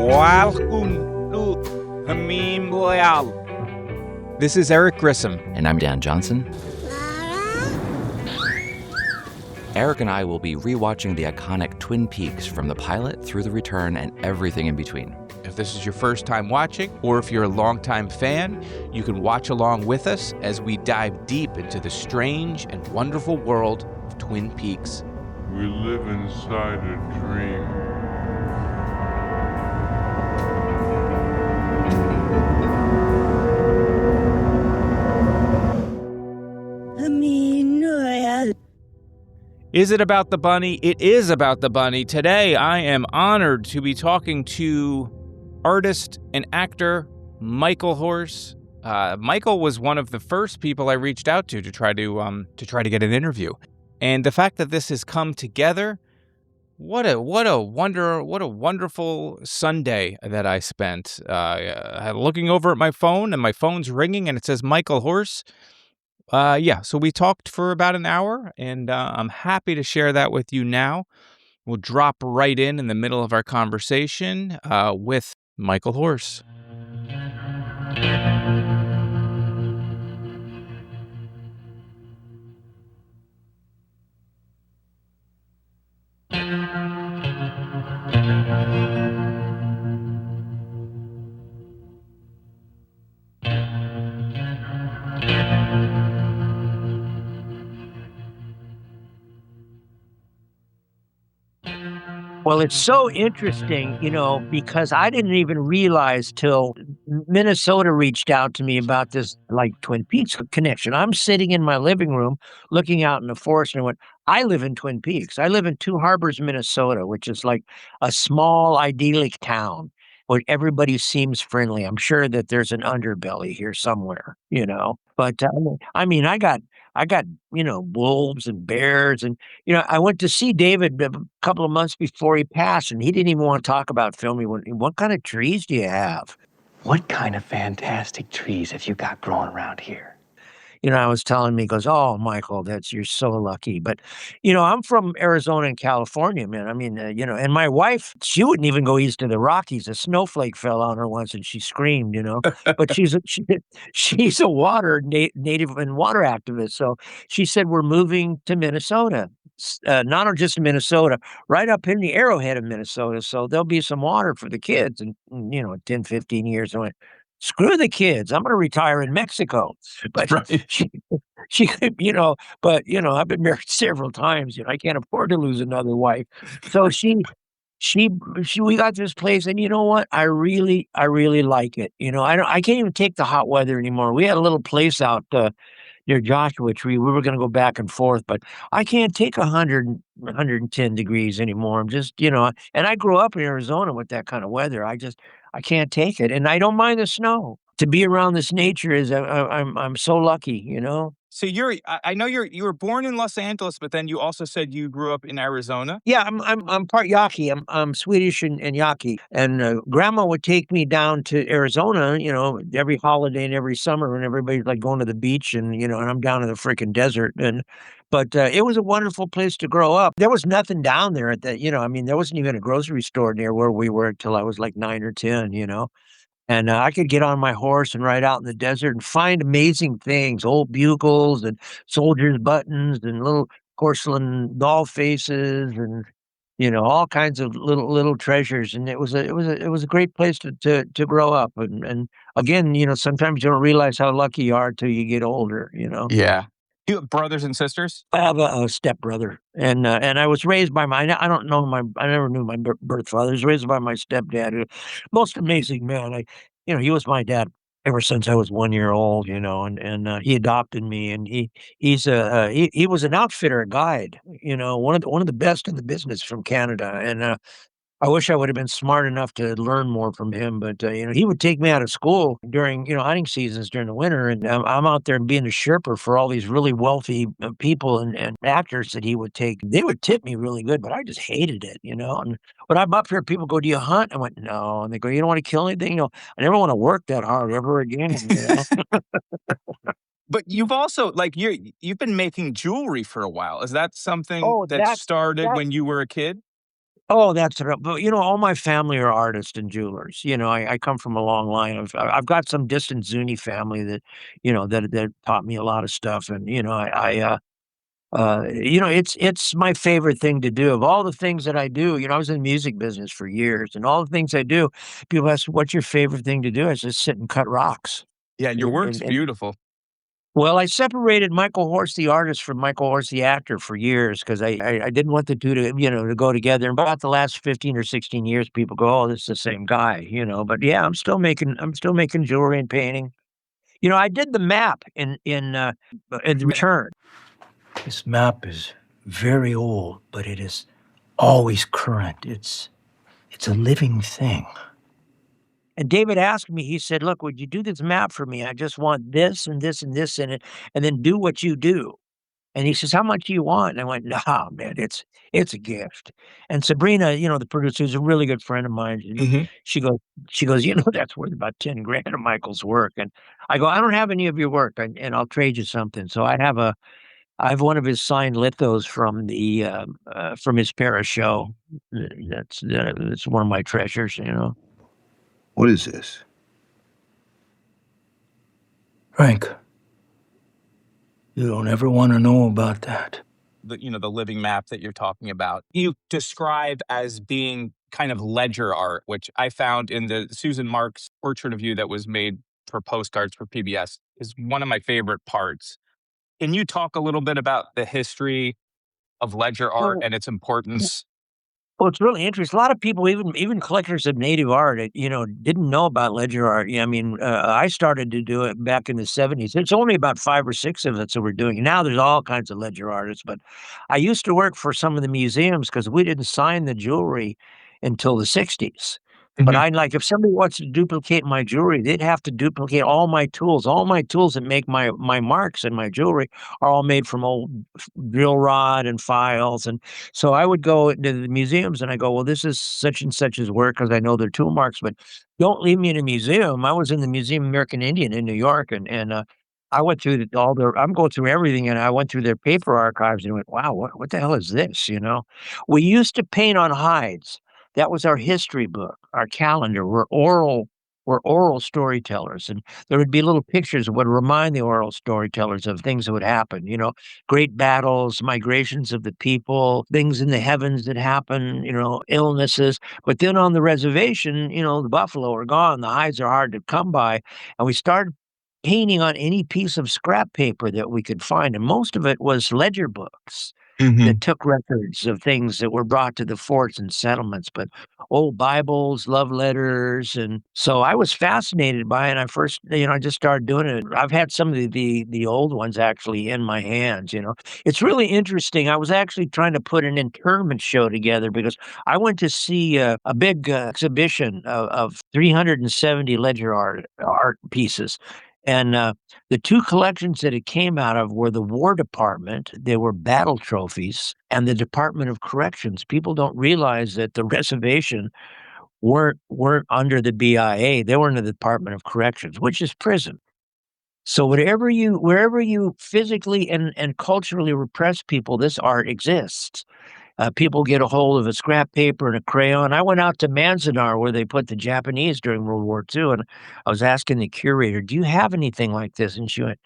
Welcome to Hamim Loyal. This is Eric Grissom. And I'm Dan Johnson. Eric and I will be rewatching the iconic Twin Peaks from the pilot through the return and everything in between. If this is your first time watching, or if you're a longtime fan, you can watch along with us as we dive deep into the strange and wonderful world of Twin Peaks. We live inside a dream. Is it about the bunny? It is about the bunny. Today, I am honored to be talking to artist and actor Michael Horse. Michael was one of the first people I reached out to try to get an interview. And the fact that this has come together, what a wonderful Sunday that I spent. Looking over at my phone, and my phone's ringing, and it says Michael Horse. So we talked for about an hour, and I'm happy to share that with you now. We'll drop right in the middle of our conversation with Michael Horse. Well, it's so interesting, because I didn't even realize till Minnesota reached out to me about this, like, Twin Peaks connection. I'm sitting in my living room looking out in the forest, and I went, I live in Twin Peaks. I live in Two Harbors, Minnesota, which is like a small, idyllic town where everybody seems friendly. I'm sure that there's an underbelly here somewhere, But I got, wolves and bears. And, I went to see David a couple of months before he passed, and he didn't even want to talk about filming. What kind of trees do you have? What kind of fantastic trees have you got growing around here? I was telling me, he goes, oh, Michael, you're so lucky. But, I'm from Arizona and California, man. And my wife, she wouldn't even go east of the Rockies. A snowflake fell on her once and she screamed, But she's a native and water activist. So she said, we're moving to Minnesota. Not just Minnesota, right up in the arrowhead of Minnesota. So there'll be some water for the kids. And 10, 15 years. I went, screw the kids. I'm going to retire in Mexico. But Right. she, I've been married several times. I can't afford to lose another wife. So we got this place, and you know what? I really like it. I can't even take the hot weather anymore. We had a little place out near Joshua Tree. We were going to go back and forth, but I can't take 110 degrees anymore. I'm just, and I grew up in Arizona with that kind of weather. I can't take it, and I don't mind the snow. To be around this nature I'm so lucky, So I know you were born in Los Angeles, but then you also said you grew up in Arizona. Yeah, I'm part Yaqui. I'm Swedish and Yaqui. And Grandma would take me down to Arizona, every holiday and every summer, and everybody's like going to the beach, and and I'm down in the freaking desert. But it was a wonderful place to grow up. There was nothing down there there wasn't even a grocery store near where we were till I was like 9 or 10, And I could get on my horse and ride out in the desert and find amazing things, old bugles and soldiers' buttons and little porcelain doll faces and, all kinds of little treasures. And it was a great place to grow up. And again, sometimes you don't realize how lucky you are till you get older, Yeah. You have brothers and sisters? I have a stepbrother, and I was raised by I never knew my birth father. I was raised by my stepdad, most amazing man. He was my dad ever since I was 1 year old, and he adopted me, and he was an outfitter, a guide, one of the best in the business from Canada, and I wish I would have been smart enough to learn more from him, but, he would take me out of school during, hunting seasons during the winter, and I'm out there being a Sherpa for all these really wealthy people and actors that he would take. They would tip me really good, but I just hated it, and when I'm up here, people go, "Do you hunt?" I went, "No," and they go, "You don't wanna kill anything?" I never wanna work that hard ever again, But you've also like you've been making jewelry for a while. Is that something Oh, that started that when you were a kid? oh, that's it. But all my family are artists and jewelers. I come from a long line of. I've got some distant Zuni family that, that taught me a lot of stuff, and it's my favorite thing to do. Of all the things that I do, I was in the music business for years, and all the things I do, people ask, "What's your favorite thing to do?" I just sit and cut rocks. Yeah, your work's beautiful. Well, I separated Michael Horse, the artist, from Michael Horse, the actor, for years because I didn't want the two to go together. And about the last 15 or 16 years, people go, "Oh, this is the same guy." But yeah, I'm still making jewelry and painting. I did the map in the return. This map is very old, but it is always current. It's a living thing. And David asked me, he said, "Look, would you do this map for me? I just want this and this and this in it, and then do what you do." And he says, "How much do you want?" And I went, "No, man, it's a gift." And Sabrina, the producer, is a really good friend of mine. And Mhm. she goes, "That's worth about 10 grand of Michael's work." And I go, "I don't have any of your work, and I'll trade you something." So I have one of his signed lithos from his Paris show. That's one of my treasures. What is this? Frank, you don't ever want to know about that. The living map that you're talking about. You describe as being kind of ledger art, which I found in the Susan Marks portrait of you that was made for postcards for PBS is one of my favorite parts. Can you talk a little bit about the history of ledger art Well, and its importance? Well, it's really interesting. A lot of people, even collectors of native art, didn't know about ledger art. Yeah, I mean, I started to do it back in the '70s. It's only about 5 or 6 of us that were doing it. Now there's all kinds of ledger artists, but I used to work for some of the museums because we didn't sign the jewelry until the '60s. But Mhm. I like if somebody wants to duplicate my jewelry, they'd have to duplicate all my tools. All my tools that make my marks and my jewelry are all made from old drill rod and files and so I would go into the museums and I go, "Well, this is such and such's work because I know their tool marks, but don't leave me in a museum." I was in the Museum of American Indian in New York, and I went through all their. I'm going through everything, and I went through their paper archives and went, "Wow, what the hell is this?" We used to paint on hides. That was our history book, our calendar. We're oral storytellers, and there would be little pictures that would remind the oral storytellers of things that would happen. Great battles, migrations of the people, things in the heavens that happen, illnesses. But then on the reservation, the buffalo are gone, the hides are hard to come by, and we started painting on any piece of scrap paper that we could find, and most of it was ledger books that Mhm. took records of things that were brought to the forts and settlements, but old Bibles, love letters, and so I was fascinated by it. I first, I just started doing it. I've had some of the old ones actually in my hands. It's really interesting. I was actually trying to put an internment show together because I went to see a big exhibition of 370 ledger art pieces. And the two collections that it came out of were the War Department. They were battle trophies, and the Department of Corrections. People don't realize that the reservation weren't under the BIA. They were in the Department of Corrections, which is prison. So wherever you physically and culturally repress people, this art exists. People get a hold of a scrap paper and a crayon. I went out to Manzanar where they put the Japanese during World War II, and I was asking the curator, "Do you have anything like this?" And she went,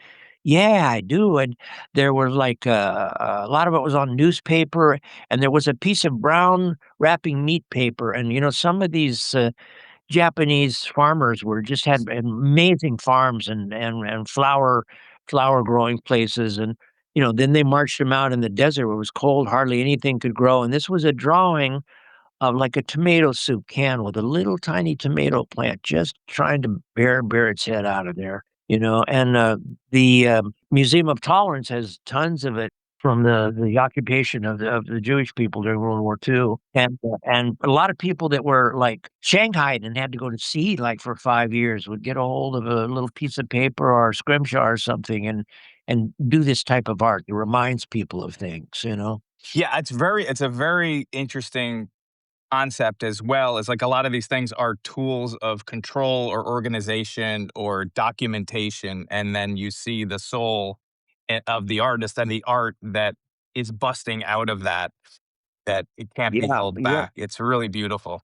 "Yeah, I do." And there were like a lot of it was on newspaper, and there was a piece of brown wrapping meat paper. And some of these Japanese farmers were just had amazing farms and flower growing places, and then they marched them out in the desert where it was cold, hardly anything could grow. And this was a drawing of like a tomato soup can with a little tiny tomato plant just trying to bear its head out of there. And the Museum of Tolerance has tons of it from the occupation of the Jewish people during World War II, and a lot of people that were like shanghaied and had to go to sea like for 5 years would get a hold of a little piece of paper or a scrimshaw or something and do this type of art. It reminds people of things. Yeah, it's a very interesting concept as well is like a lot of these things are tools of control or organization or documentation, and then you see the soul of the artist and the art that is busting out of that, that it can't be Yeah, held yeah. back. It's really beautiful.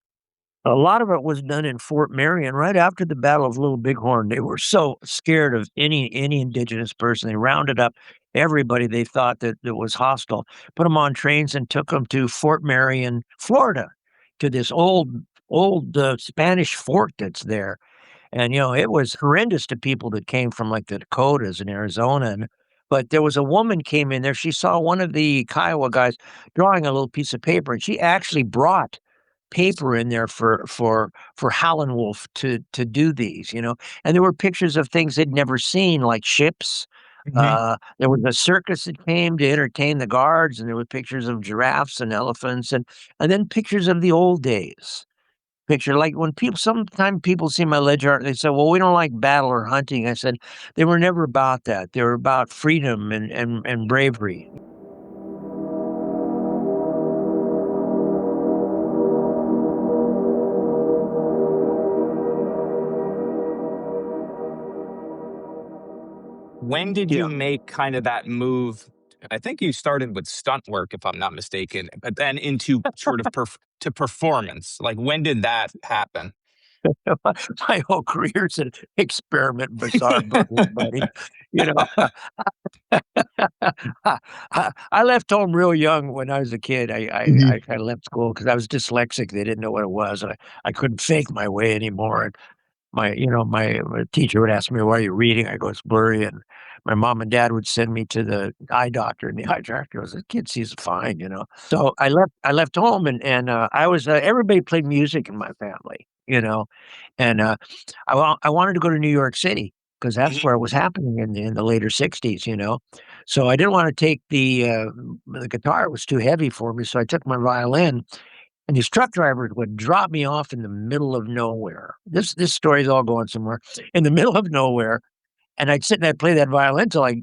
A lot of it was done in Fort Marion right after the Battle of Little Bighorn. They were so scared of any indigenous person. They rounded up everybody they thought that was hostile, put them on trains and took them to Fort Marion, Florida, to this old Spanish fort that's there. And, it was horrendous to people that came from like the Dakotas and Arizona. But there was a woman came in there. She saw one of the Kiowa guys drawing a little piece of paper, and she actually brought paper in there for Howlin' Wolf to do these. And there were pictures of things they'd never seen, like ships. Mhm. There was a circus that came to entertain the guards, and there were pictures of giraffes and elephants, and then pictures of the old days. Picture like when people sometimes people see my ledger art, they say, "Well, we don't like battle or hunting." I said, "They were never about that. They were about freedom and bravery." When did Yeah. you make kind of that move? I think you started with stunt work, if I'm not mistaken, but then into sort of to performance. Like, when did that happen? My whole career's an experiment, bizarre burglary, buddy. You know, I left home real young when I was a kid. I kind of left school because I was dyslexic. They didn't know what it was. I couldn't fake my way anymore. My teacher would ask me, "Why are you reading?" I go, "It's blurry." And my mom and dad would send me to the eye doctor, and the eye doctor goes, "The kid sees fine." So I left home, and I was everybody played music in my family. And I wanted to go to New York City because that's Mhm. where it was happening in the later '60s. So I didn't want to take the guitar; it was too heavy for me. So I took my violin, and these truck drivers would drop me off in the middle of nowhere. This story's all going somewhere. In the middle of nowhere, and I'd sit and I'd play that violin till a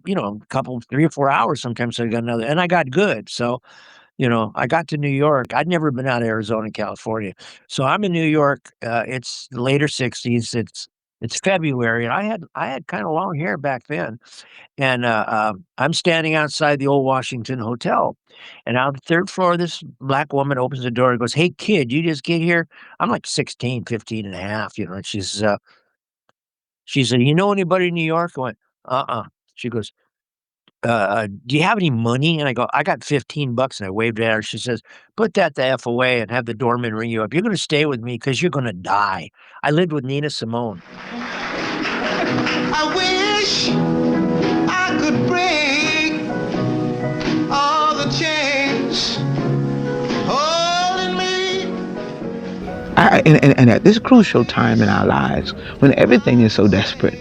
couple 3 or 4 hours sometimes, so I got another and I got good. So, I got to New York. I'd never been out of Arizona, California. So I'm in New York, it's the later '60s, it's February, and I had kinda long hair back then. And, I'm standing outside the old Washington Hotel, and on the 3rd floor, this black woman opens the door and goes, "Hey, kid, you just get here?" I'm like 16, 15 and a half, and she said, "You know anybody in New York?" I went, "Uh-uh." She goes, "Do you have any money?" And I go, "I got 15 bucks," and I waved at her. She says, "Put that the F away and have the doorman ring you up. You're gonna stay with me because 'cause you're gonna die." I lived with Nina Simone. I wish I could break all the chains holding me. And at this crucial time in our lives, when everything is so desperate,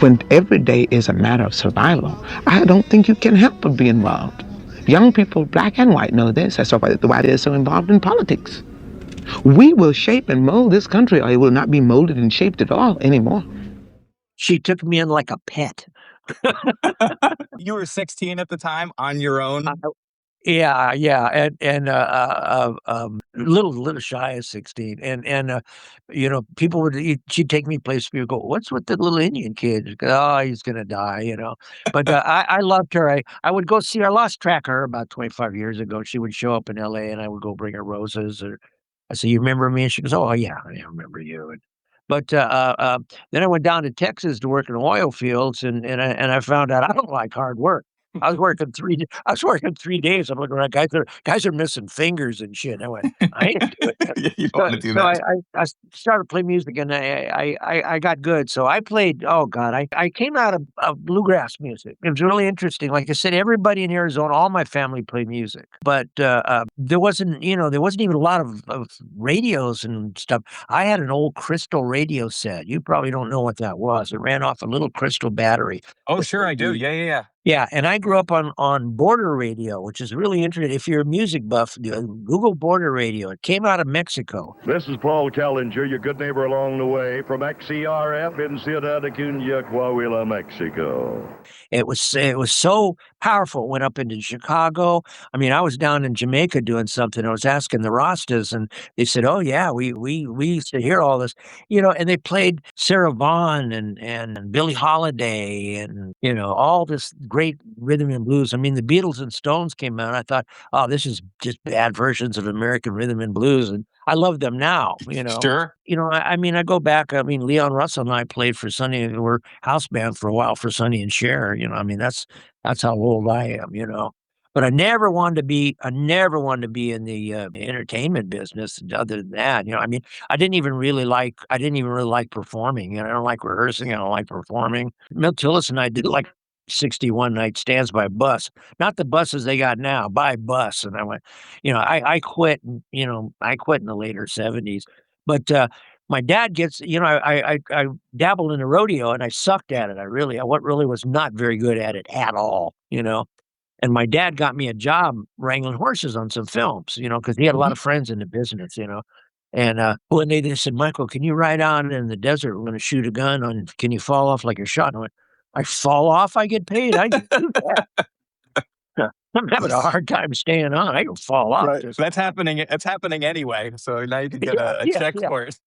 when every day is a matter of survival, I don't think you can help but be involved. Young people, black and white, know this. That's why they're so involved in politics. We will shape and mold this country, or it will not be molded and shaped at all anymore. She took me in like a pet. You were 16 at the time on your I own. Yeah, yeah, little shy of 16, and people she'd take me places, people go, "What's with the little Indian kid?" She'd go, "Oh, he's gonna die." But, I loved her, I would go see her. I lost track of her about 25 years ago. She would show up in LA, and I would go bring her roses, or I say, "You remember me?" And she goes, "Oh, yeah, I remember you." But, then I went down to Texas to work in oil fields, and I found out I don't like hard work. I was working 3 days. I'm looking around, guys are missing fingers and shit. I went, "I ain't doing that." You don't So want to do so that. I started playing music, and I got good. So I played oh god, I came out of bluegrass music. It was really interesting. Like I said, everybody in Arizona, all my family played music, but, there wasn't even a lot of radios and stuff. I had an old Crystal radio set. You probably don't know what that was. It ran off a little crystal battery. Oh, sure, I do. Yeah, yeah, yeah. Yeah, and I grew up on Border Radio, which is really interesting. If you're a music buff, Google Border Radio. It came out of Mexico. This is Paul Kellinger, your good neighbor along the way from XCRF in Ciudad Acuña, Coahuila, Mexico. It was so powerful. It went up into Chicago. I mean, I was down in Jamaica doing something. I was asking the Rastas, and they said, "Oh yeah, we used to hear all this, And they played Sarah Vaughan and Billie Holiday, and all this great rhythm and blues. I mean, the Beatles and Stones came out. I thought, oh, this is just bad versions of American rhythm and blues, and I love them now. Sure. I mean, I go back. I mean, Leon Russell and I played for Sonny. We were house band for a while for Sonny and Cher. I mean, that's how old I am. But I never wanted to be in the entertainment business. Other than that, I mean, I didn't even really like performing. I don't like rehearsing. I don't like performing. Milt Tillis and I did like 61 night stands by bus, not the buses they got now, by bus. And I went, I quit. I quit in the later 70s, but. My dad gets, I dabbled in the rodeo and I sucked at it. I really was not very good at it at all, And my dad got me a job wrangling horses on some films, because he had a lot of friends in the business, And one day they said, Michael, can you ride out in the desert? We're going to shoot a gun can you fall off like you're shot? And I went, I fall off? I get paid. I can do that. I'm having a hard time staying on. I can fall off. Right. That's happening. It's happening anyway. So now you can get a check for it.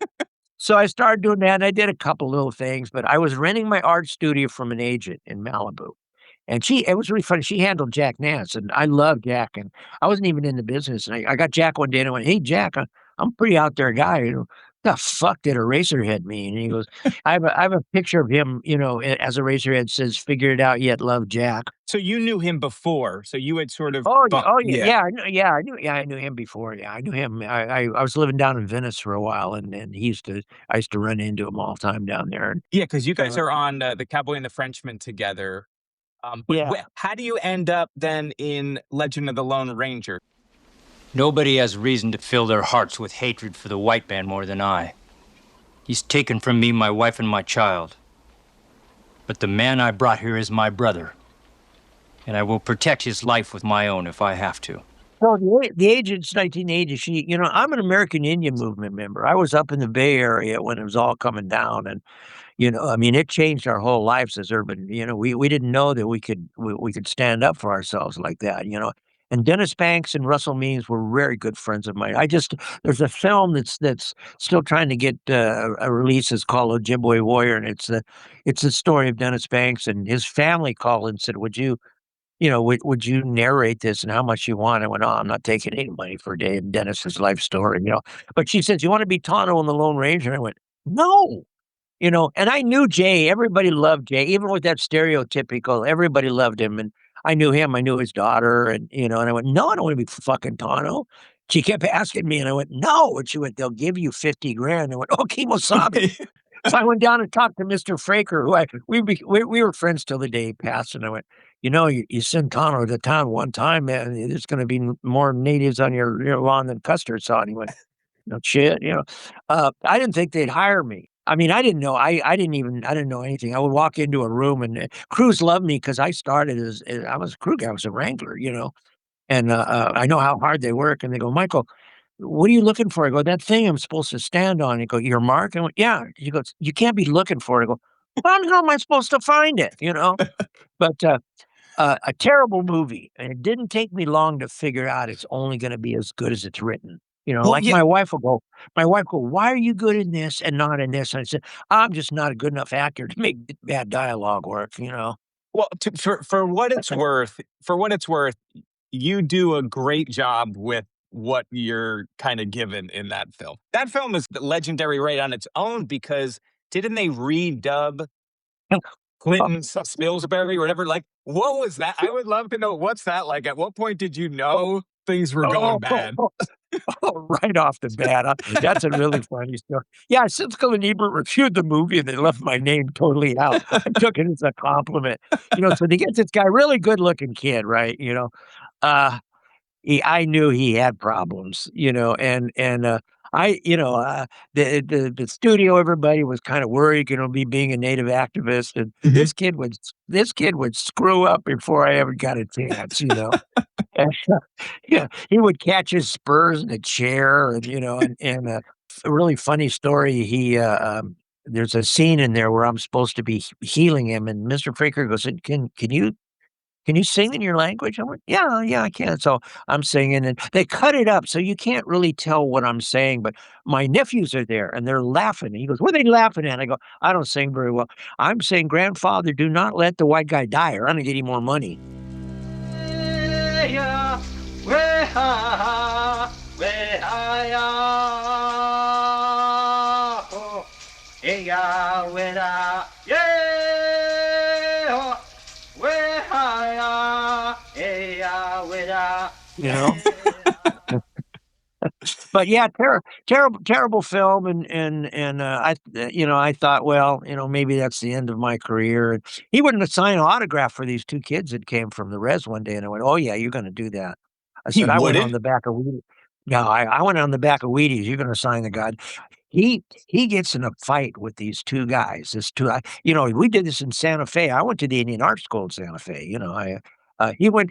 So I started doing that, and I did a couple little things, but I was renting my art studio from an agent in Malibu. And it was really funny. She handled Jack Nance, and I love Jack, and I wasn't even in the business. And I got Jack one day, and I went, "Hey, Jack, I'm a pretty out there guy. The fuck did Eraserhead mean?" And he goes, I have a picture of him, as Eraserhead says, "Figure it out, yet love Jack." So you knew him before. So you had sort of. Yeah, I knew him before. Yeah, I knew him. I was living down in Venice for a while, and I used to run into him all the time down there. And, yeah, because you guys are on the Cowboy and the Frenchman together. How do you end up then in Legend of the Lone Ranger? Nobody has reason to fill their hearts with hatred for the white man more than I. He's taken from me my wife and my child. But the man I brought here is my brother. And I will protect his life with my own if I have to. So the agent's 1980. I'm an American Indian Movement member. I was up in the Bay Area when it was all coming down, and I mean, it changed our whole lives as urban. We didn't know that we could stand up for ourselves like that. And Dennis Banks and Russell Means were very good friends of mine. There's a film that's still trying to get a release. It's called Ojibwe Warrior, and it's the story of Dennis Banks, and his family called and said, "Would you?" would you narrate this and how much you want? I went, "Oh, I'm not taking any money for Dave Dennis's life story, But she says, "You want to be Tonto in the Lone Ranger?" And I went, "No." And I knew Jay. Everybody loved Jay, even with that stereotypical, everybody loved him. And I knew him. I knew his daughter. And, and I went, "No, I don't want to be fucking Tonto." She kept asking me, and I went, "No." And she went, "They'll give you 50 grand. I went, "Oh, Kimosabe." So I went down and talked to Mr. Fraker, who we were friends till the day he passed. And I went, you send Tonto to town one time, man, there's going to be more natives on your lawn than custard saw. And he went, "No shit." I didn't think they'd hire me. I mean, I didn't know. I didn't know anything. I would walk into a room, and crews loved me because I started I was a crew guy. I was a wrangler, and I know how hard they work. And they go, "Michael, what are you looking for?" I go, "That thing I'm supposed to stand on." He go, "Your mark?" I went, "Yeah." He goes, "You can't be looking for it." I go, "How am I supposed to find it?" But a terrible movie, and it didn't take me long to figure out it's only going to be as good as it's written. My wife will go, "Why are you good in this and not in this?" And I said, "I'm just not a good enough actor to make bad dialogue work." Well, for what it's worth, you do a great job with what you're kind of given in that film. That film is legendary right on its own because didn't they redub Clinton Spilsbury or whatever? Like, what was that? I would love to know, what's that like? At what point did you know things were going bad? Right off the bat. That's a really funny story. Yeah, Siskel and Ebert reviewed the movie, and they left my name totally out. I took it as a compliment. So they get this guy, really good-looking kid, right? I knew he had problems, and The studio, everybody was kind of worried, me being a Native activist, and this kid would screw up before I ever got a chance. And, yeah, he would catch his spurs in a chair, and a really funny story. There's a scene in there where I'm supposed to be healing him, and Mr. Fraker goes, Can you sing in your language?" I went, "Yeah, yeah, I can." So I'm singing, and they cut it up, so you can't really tell what I'm saying, but my nephews are there, and they're laughing. And he goes, "What are they laughing at?" I go, "I don't sing very well." I'm saying, "Grandfather, do not let the white guy die, or I'm gonna get him more money." You know? But yeah, terrible film, I thought, well, maybe that's the end of my career. And he wouldn't sign an autograph for these two kids that came from the res one day, and I went, "Oh yeah, you're going to do that." I He said, "I went on wouldn't? the back of Wheaties." No, I went on the back of Wheaties. You're going to sign the god. He gets in a fight with these two guys. We did this in Santa Fe. I went to the Indian Art School in Santa Fe.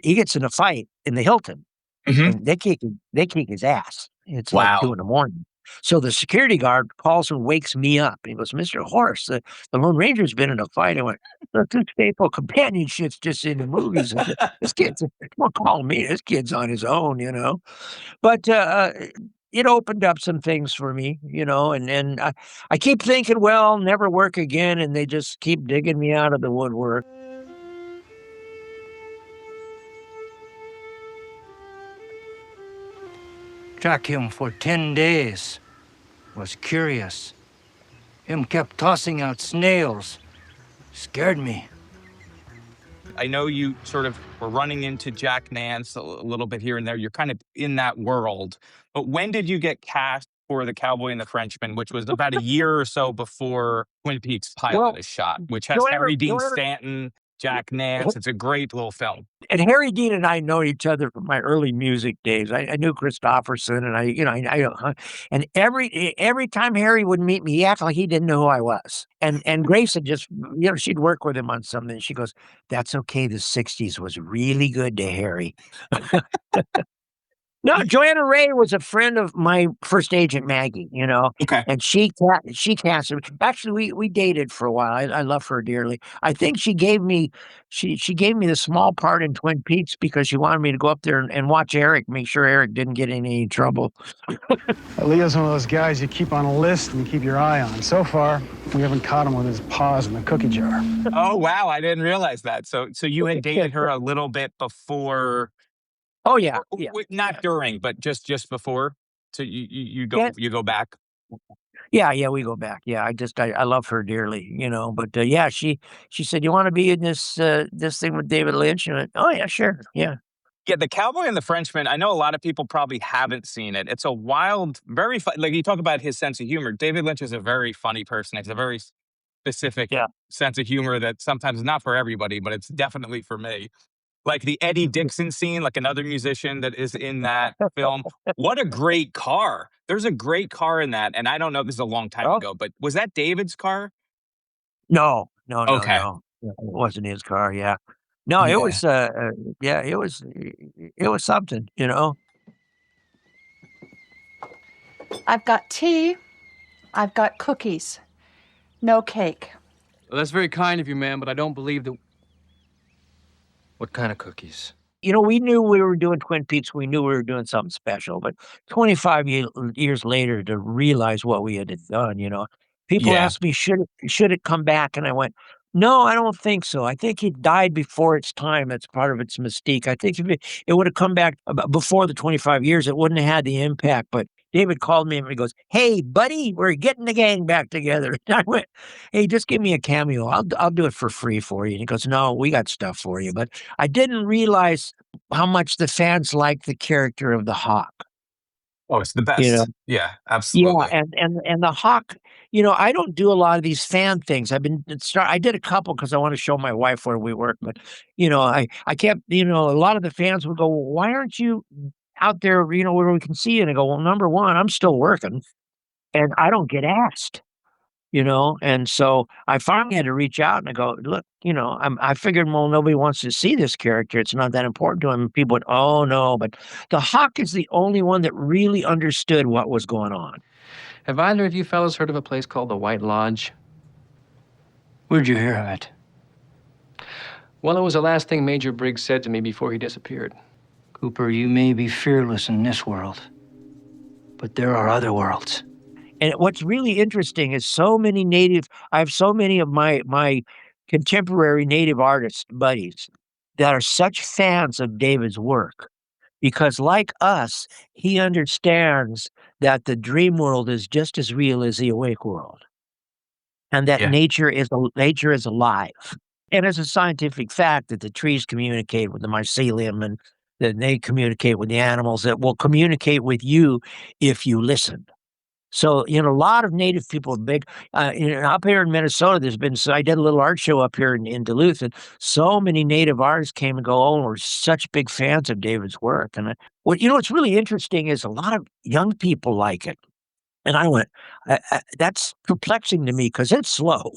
He gets in a fight in the Hilton, Mhm. and they kick his ass. It's like 2 Wow. in the morning. So the security guard calls and wakes me up. He goes, "Mr. Horse, the Lone Ranger's been in a fight." I went, "Look, this faithful companionship's just in the movies." I said, "This kid's don't call me. This kid's on his own." But it opened up some things for me, and I keep thinking, well, never work again, and they just keep digging me out of the woodwork. Track him for 10 days. Was curious. Him kept tossing out snails. Scared me. I know you sort of were running into Jack Nance a little bit here and there. You're kind of in that world. But when did you get cast for The Cowboy and the Frenchman, which was about a year or so before Twin Peaks pilot Well, is shot, which has Joanna, Harry Dean Joanna, Stanton, Jack Nance. It's a great little film. and Harry Dean and I know each other from my early music days. I knew Christopherson, and and every time Harry would meet me, he acted like he didn't know who I was. And Grace had just, she'd work with him on something. She goes, "That's okay. The '60s was really good to Harry." No, Joanna Ray was a friend of my first agent, Maggie, Okay. and she cast her. Actually, we dated for a while. I love her dearly. I think she gave me the small part in Twin Peaks because she wanted me to go up there and watch Eric, make sure Eric didn't get in any trouble. Leo's one of those guys you keep on a list and you keep your eye on. So far, we haven't caught him with his paws in the cookie jar. Oh, wow. I didn't realize that. So you had dated her a little bit before. Oh yeah, yeah, Not during, but just before. So you yeah, go back. yeah. We go back. Yeah, I love her dearly, But yeah, she said, "You want to be in this thing with David Lynch?" And I went, "Oh yeah, sure, yeah." Yeah, The Cowboy and the Frenchman, I know a lot of people probably haven't seen it. It's a wild, very fun, like you talk about his sense of humor. David Lynch is a very funny person. It's a very specific Yeah. sense of humor that sometimes is not for everybody, but it's definitely for me. Like the Eddie Dixon scene, like another musician that is in that film. What a great car. There's a great car in that. And I don't know, this is a long time Oh, ago, but was that David's car? no, no, no, Okay. no. Yeah, it wasn't his car. Yeah, no, it Yeah. was. Yeah, it was something. I've got tea. I've got cookies. No cake. Well, that's very kind of you, ma'am, but I don't believe that. What kind of cookies? We knew we were doing Twin Peaks. We knew we were doing something special. But 25 years later, to realize what we had done. People Yeah. asked me, should it come back? And I went, no, I don't think so. I think it died before its time. That's part of its mystique. I think if it would have come back before the 25 years, it wouldn't have had the impact. But David called me and he goes, "Hey, buddy, we're getting the gang back together." And I went, "Hey, just give me a cameo. I'll do it for free for you." And he goes, "No, we got stuff for you." But I didn't realize how much the fans like the character of the Hawk. Oh, it's the You know, best. Yeah, yeah, absolutely. and the Hawk. I don't do a lot of these fan things. I did a couple because I want to show my wife where we work, but I kept. A lot of the fans would go, "Why aren't you out there, where we can see you? And I go, well, number one, I'm still working and I don't get asked. And so I finally had to reach out and I go, look, I figured, well, nobody wants to see this character. It's not that important to him. And people went, oh no, but the Hawk is the only one that really understood what was going on. Have either of you fellas heard of a place called the White Lodge? Where'd you hear of it? Well, it was the last thing Major Briggs said to me before he disappeared. Cooper, you may be fearless in this world, but there are other worlds. And what's really interesting is I have so many of my contemporary native artist buddies that are such fans of David's work because, like us, he understands that the dream world is just as real as the awake world, and that nature is alive. And it's a scientific fact that the trees communicate with the mycelium, and that they communicate with the animals that will communicate with you if you listen. So, a lot of native people are big. Up here in Minnesota, I did a little art show up here in Duluth, and so many native artists came and go, oh, we're such big fans of David's work. And what's really interesting is a lot of young people like it. And I went, that's perplexing to me because it's slow.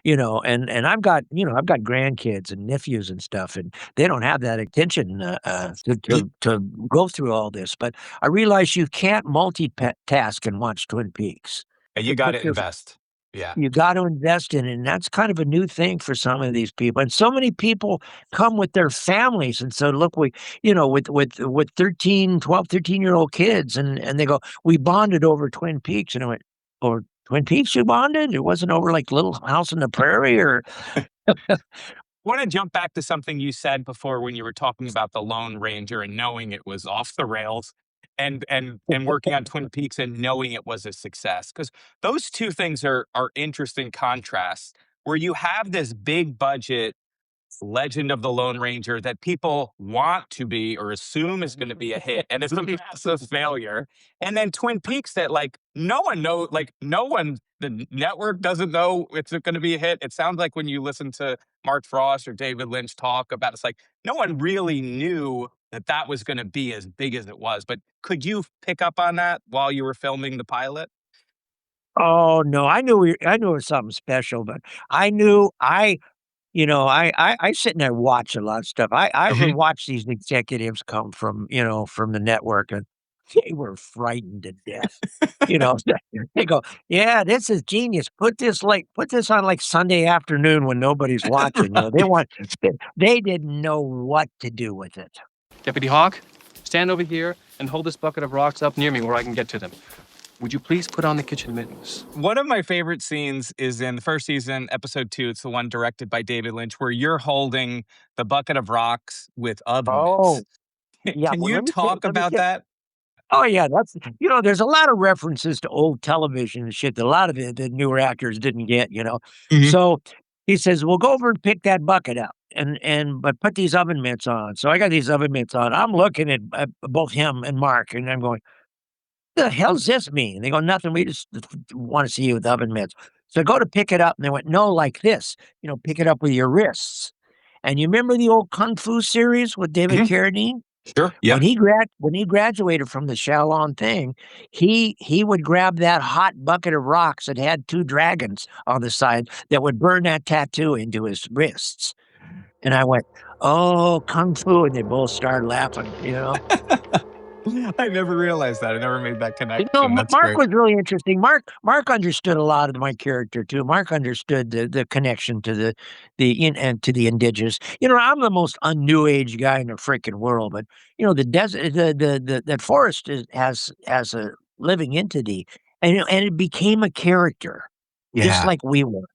And I've got grandkids and nephews and stuff, and they don't have that attention to go through all this. But I realize you can't multitask and watch Twin Peaks. You got to invest. Yeah. You got to invest in it, and that's kind of a new thing for some of these people. And so many people come with their families, and so look, with 12, 13-year-old kids, and they go, we bonded over Twin Peaks, and I went, or Twin Peaks you bonded? It wasn't over like Little House on the Prairie or... I want to jump back to something you said before when you were talking about the Lone Ranger and knowing it was off the rails and working on Twin Peaks and knowing it was a success. Because those two things are interesting contrasts where you have this big budget Legend of the Lone Ranger that people want to be or assume is going to be a hit and it's a massive failure. And then Twin Peaks that the network doesn't know it's going to be a hit. It sounds like when you listen to Mark Frost or David Lynch talk about it's like no one really knew that was going to be as big as it was. But could you pick up on that while you were filming the pilot? Oh no, I knew it was something special, but I knew I sit and I watch a lot of stuff. I would watch these executives come from the network, and they were frightened to death. They go, yeah, this is genius. Put this on like Sunday afternoon when nobody's watching. They didn't know what to do with it. Deputy Hawk, stand over here and hold this bucket of rocks up near me where I can get to them. Would you please put on the kitchen mittens? One of my favorite scenes is in the first season, episode 2. It's the one directed by David Lynch, where you're holding the bucket of rocks with oven mitts. Yeah. Can you talk about that? Oh yeah, there's a lot of references to old television and shit that a lot of the newer actors didn't get. So he says, "Well, go over and pick that bucket up, but put these oven mitts on." So I got these oven mitts on. I'm looking at both him and Mark, and I'm going, the hell does this mean? And they go, nothing. We just want to see you with oven mitts. So I go to pick it up, and they went, no, like this. Pick it up with your wrists. And you remember the old Kung Fu series with David Carradine? Sure. Yeah. When he graduated from the Shaolin thing, he would grab that hot bucket of rocks that had 2 dragons on the side that would burn that tattoo into his wrists. And I went, oh, Kung Fu. And they both started laughing, I never realized that. I never made that connection. Mark was really interesting. Mark understood a lot of my character too. Mark understood the connection to the indigenous. I'm the most un-new age guy in the freaking world, but the desert, that forest has a living entity, and it became a character, just like we were.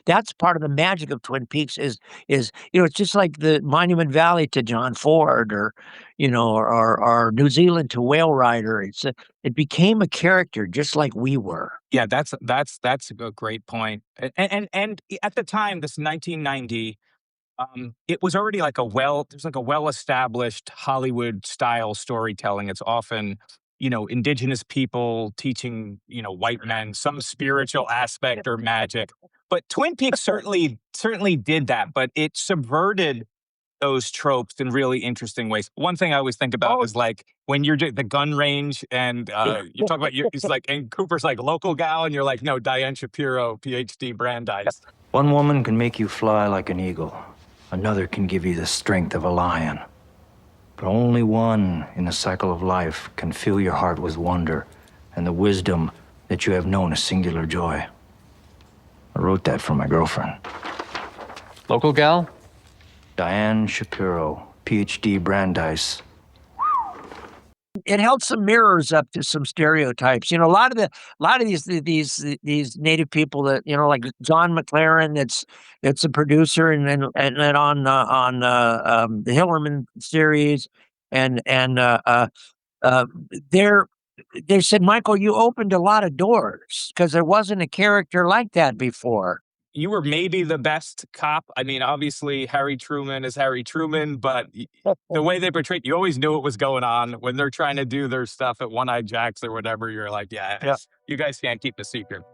That's part of the magic of Twin Peaks is it's just like the Monument Valley to John Ford or New Zealand to Whale Rider. It became a character just like we were. Yeah, that's a great point. And at the time, this 1990, it was already there's a well-established Hollywood style storytelling. It's often indigenous people teaching white men some spiritual aspect or magic. But Twin Peaks certainly did that, but it subverted those tropes in really interesting ways. One thing I always think about is like when you're the gun range and you talk about it's like, and Cooper's like local gal, and you're like, no, Diane Shapiro, PhD, Brandeis. One woman can make you fly like an eagle. Another can give you the strength of a lion. But only one in the cycle of life can fill your heart with wonder and the wisdom that you have known a singular joy. I wrote that for my girlfriend. Local gal? Diane Shapiro, PhD, Brandeis. It held some mirrors up to some stereotypes. A lot of these native people that like John McLaren, that's a producer, and then on the Hillerman series, and they said, Michael, you opened a lot of doors because there wasn't a character like that before. You were maybe the best cop. I mean, obviously, Harry Truman is Harry Truman, but the way they portrayed, you always knew what was going on when they're trying to do their stuff at One-Eyed Jacks or whatever. You're like, yeah. You guys can't keep the secret.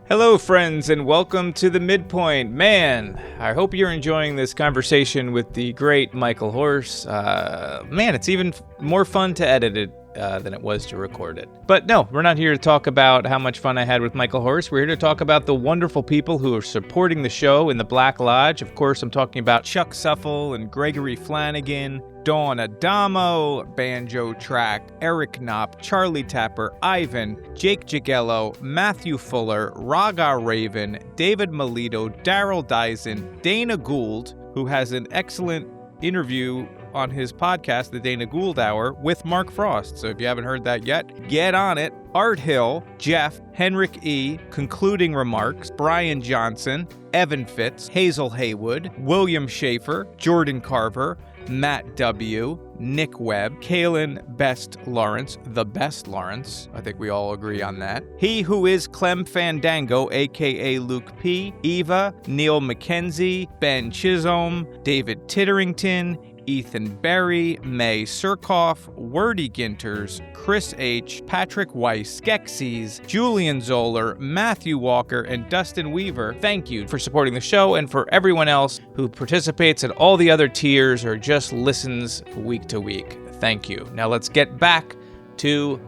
Hello, friends, and welcome to The Midpoint. Man, I hope you're enjoying this conversation with the great Michael Horse. Man, it's even more fun to edit it than it was to record it. But no, we're not here to talk about how much fun I had with Michael Horse. We're here to talk about the wonderful people who are supporting the show in the Black Lodge. Of course, I'm talking about Chuck Suffel and Gregory Flanagan, Dawn Adamo, Banjo Track, Eric Knopp, Charlie Tapper, Ivan, Jake Jagello, Matthew Fuller, Raga Raven, David Melito, Daryl Dyson, Dana Gould, who has an excellent interview on his podcast, The Dana Gould Hour, with Mark Frost. So if you haven't heard that yet, get on it. Art Hill, Jeff, Henrik E., Concluding Remarks, Brian Johnson, Evan Fitz, Hazel Haywood, William Schaefer, Jordan Carver, Matt W., Nick Webb, Kaylin Best Lawrence, the Best Lawrence. I think we all agree on that. He Who Is Clem Fandango, a.k.a. Luke P., Eva, Neil McKenzie, Ben Chisholm, David Titterington, Ethan Berry, May Surkoff, Wordy Ginters, Chris H., Patrick Weiss, Skeksis, Julian Zoller, Matthew Walker, and Dustin Weaver. Thank you for supporting the show, and for everyone else who participates at all the other tiers or just listens week to week. Thank you. Now let's get back to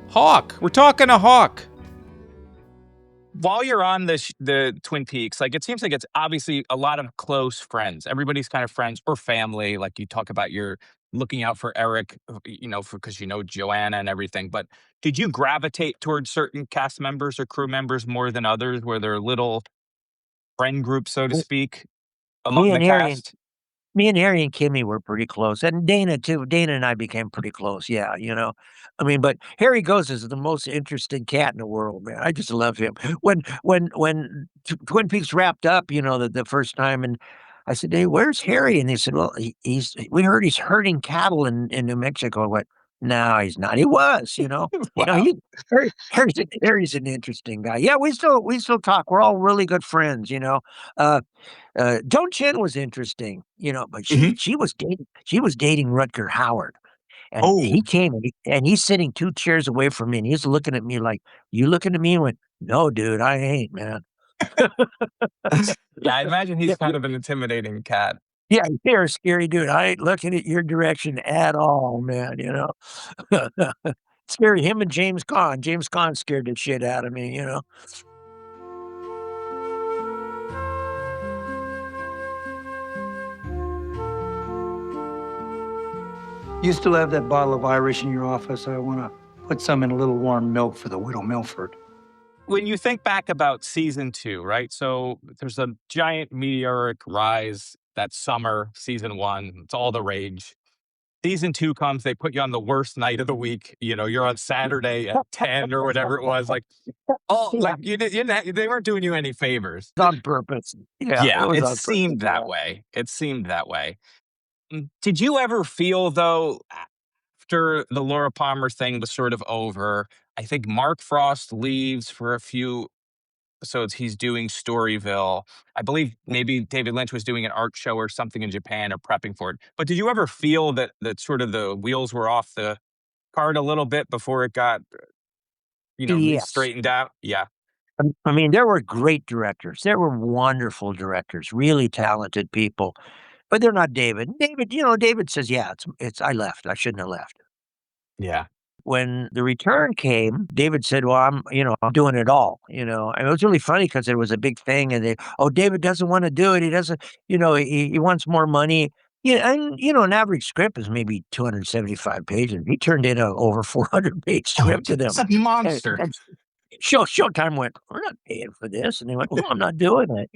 Hawk. We're talking to Hawk. While you're on the Twin Peaks, like it seems like it's obviously a lot of close friends. Everybody's kind of friends or family. Like you talk about, you're looking out for Eric, because Joanna and everything. But did you gravitate towards certain cast members or crew members more than others? Were there little friend groups, so to speak, among the cast? Me and Harry and Kimmy were pretty close, and Dana too. Dana and I became pretty close. Yeah, but Harry Goes is the most interesting cat in the world, man. I just love him. When Twin Peaks wrapped up, the first time, and I said, "Hey, where's Harry?" And they said, "Well, we heard he's herding cattle in New Mexico." I went, "No, he's not. He was, Wow. No, Harry's an interesting guy. Yeah, we still talk. We're all really good friends, Joan Chen was interesting, but she was dating Rutger Hauer, and he came and he's sitting 2 chairs away from me, and he's looking at me like, "You looking at me?" And went, "No, dude, I ain't, man." Yeah, I imagine he's kind of an intimidating cat. Yeah, you're a scary dude. I ain't looking at your direction at all, man. Scary. Him and James Caan. James Caan scared the shit out of me. You still have that bottle of Irish in your office? I want to put some in a little warm milk for the Widow Milford. When you think back about season 2, right? So there's a giant meteoric rise that summer, season 1. It's all the rage. Season 2 comes, they put you on the worst night of the week. You're on Saturday at 10 or whatever it was. Like, they weren't doing you any favors. On purpose. Yeah, it seemed that way. It seemed that way. Did you ever feel, though, after the Laura Palmer thing was sort of over, I think Mark Frost leaves for a few episodes. He's doing Storyville. I believe maybe David Lynch was doing an art show or something in Japan or prepping for it. But did you ever feel that sort of the wheels were off the cart a little bit before it got, Yes. straightened out? Yeah. I mean, there were great directors. There were wonderful directors, really talented people, but they're not David. David says, "Yeah, it's I left. I shouldn't have left." Yeah. When the return came, David said, "Well, I'm doing it all." And it was really funny because it was a big thing, and David doesn't want to do it. He doesn't, he wants more money. Yeah, and an average script is maybe 275 pages. He turned in a over 400-page script to It's them. a monster. And Showtime went, "We're not paying for this," and they went, "Well, I'm not doing it."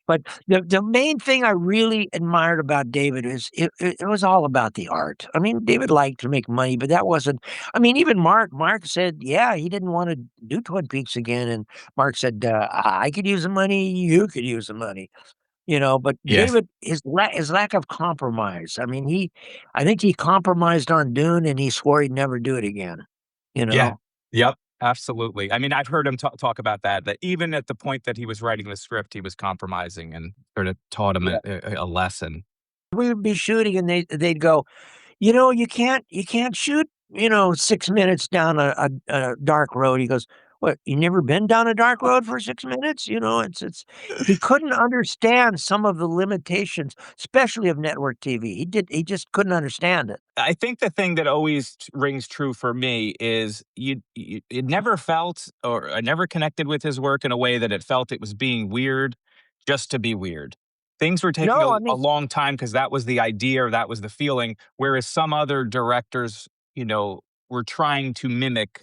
But the main thing I really admired about David is it was all about the art. I mean, David liked to make money, but that wasn't. I mean, even Mark said, yeah, he didn't want to do Twin Peaks again, and Mark said, "I could use the money, you could use the money." But Yes. David, his lack of compromise. I mean, I think he compromised on Dune, and he swore he'd never do it again. You Yeah. know. Yep. Absolutely. I mean, I've heard him talk about that even at the point that he was writing the script, he was compromising and sort of taught him a lesson. We would be shooting, and they'd go, you can't shoot, 6 minutes down a dark road." He goes, "What, you never been down a dark road for 6 minutes?" It's he couldn't understand some of the limitations, especially of network TV. He just couldn't understand it. I think the thing that always rings true for me is it never felt or I never connected with his work in a way that it felt it was being weird just to be weird. Things were taking No, I a mean, long time because that was the idea or that was the feeling, whereas some other directors, were trying to mimic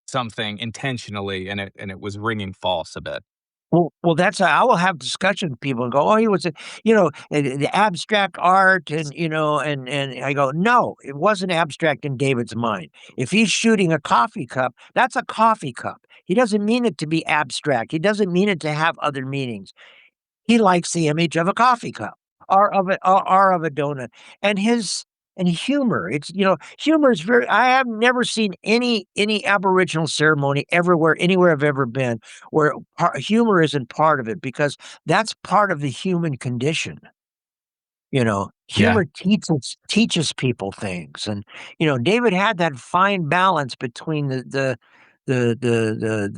something intentionally and it was ringing false a bit. well, that's I will have discussion with people and go, "Oh, he was the abstract art," and I go, "No, it wasn't abstract in David's mind. If he's shooting a coffee cup, that's a coffee cup. He doesn't mean it to be abstract. He doesn't mean it to have other meanings. He likes the image of a coffee cup or of a donut, and his and humor. Humor is very. I have never seen any Aboriginal ceremony everywhere anywhere I've ever been where humor isn't part of it, because that's part of the human condition. Yeah. Humor teaches people things, and David had that fine balance between the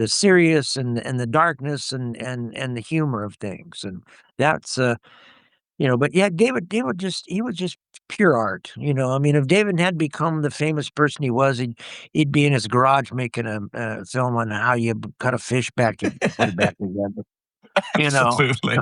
serious and the darkness and the humor of things, and that's but yeah, David he was just pure art. I mean, if David had become the famous person he was, he'd be in his garage making a film on how you cut a fish back and put it back together. You know. Absolutely.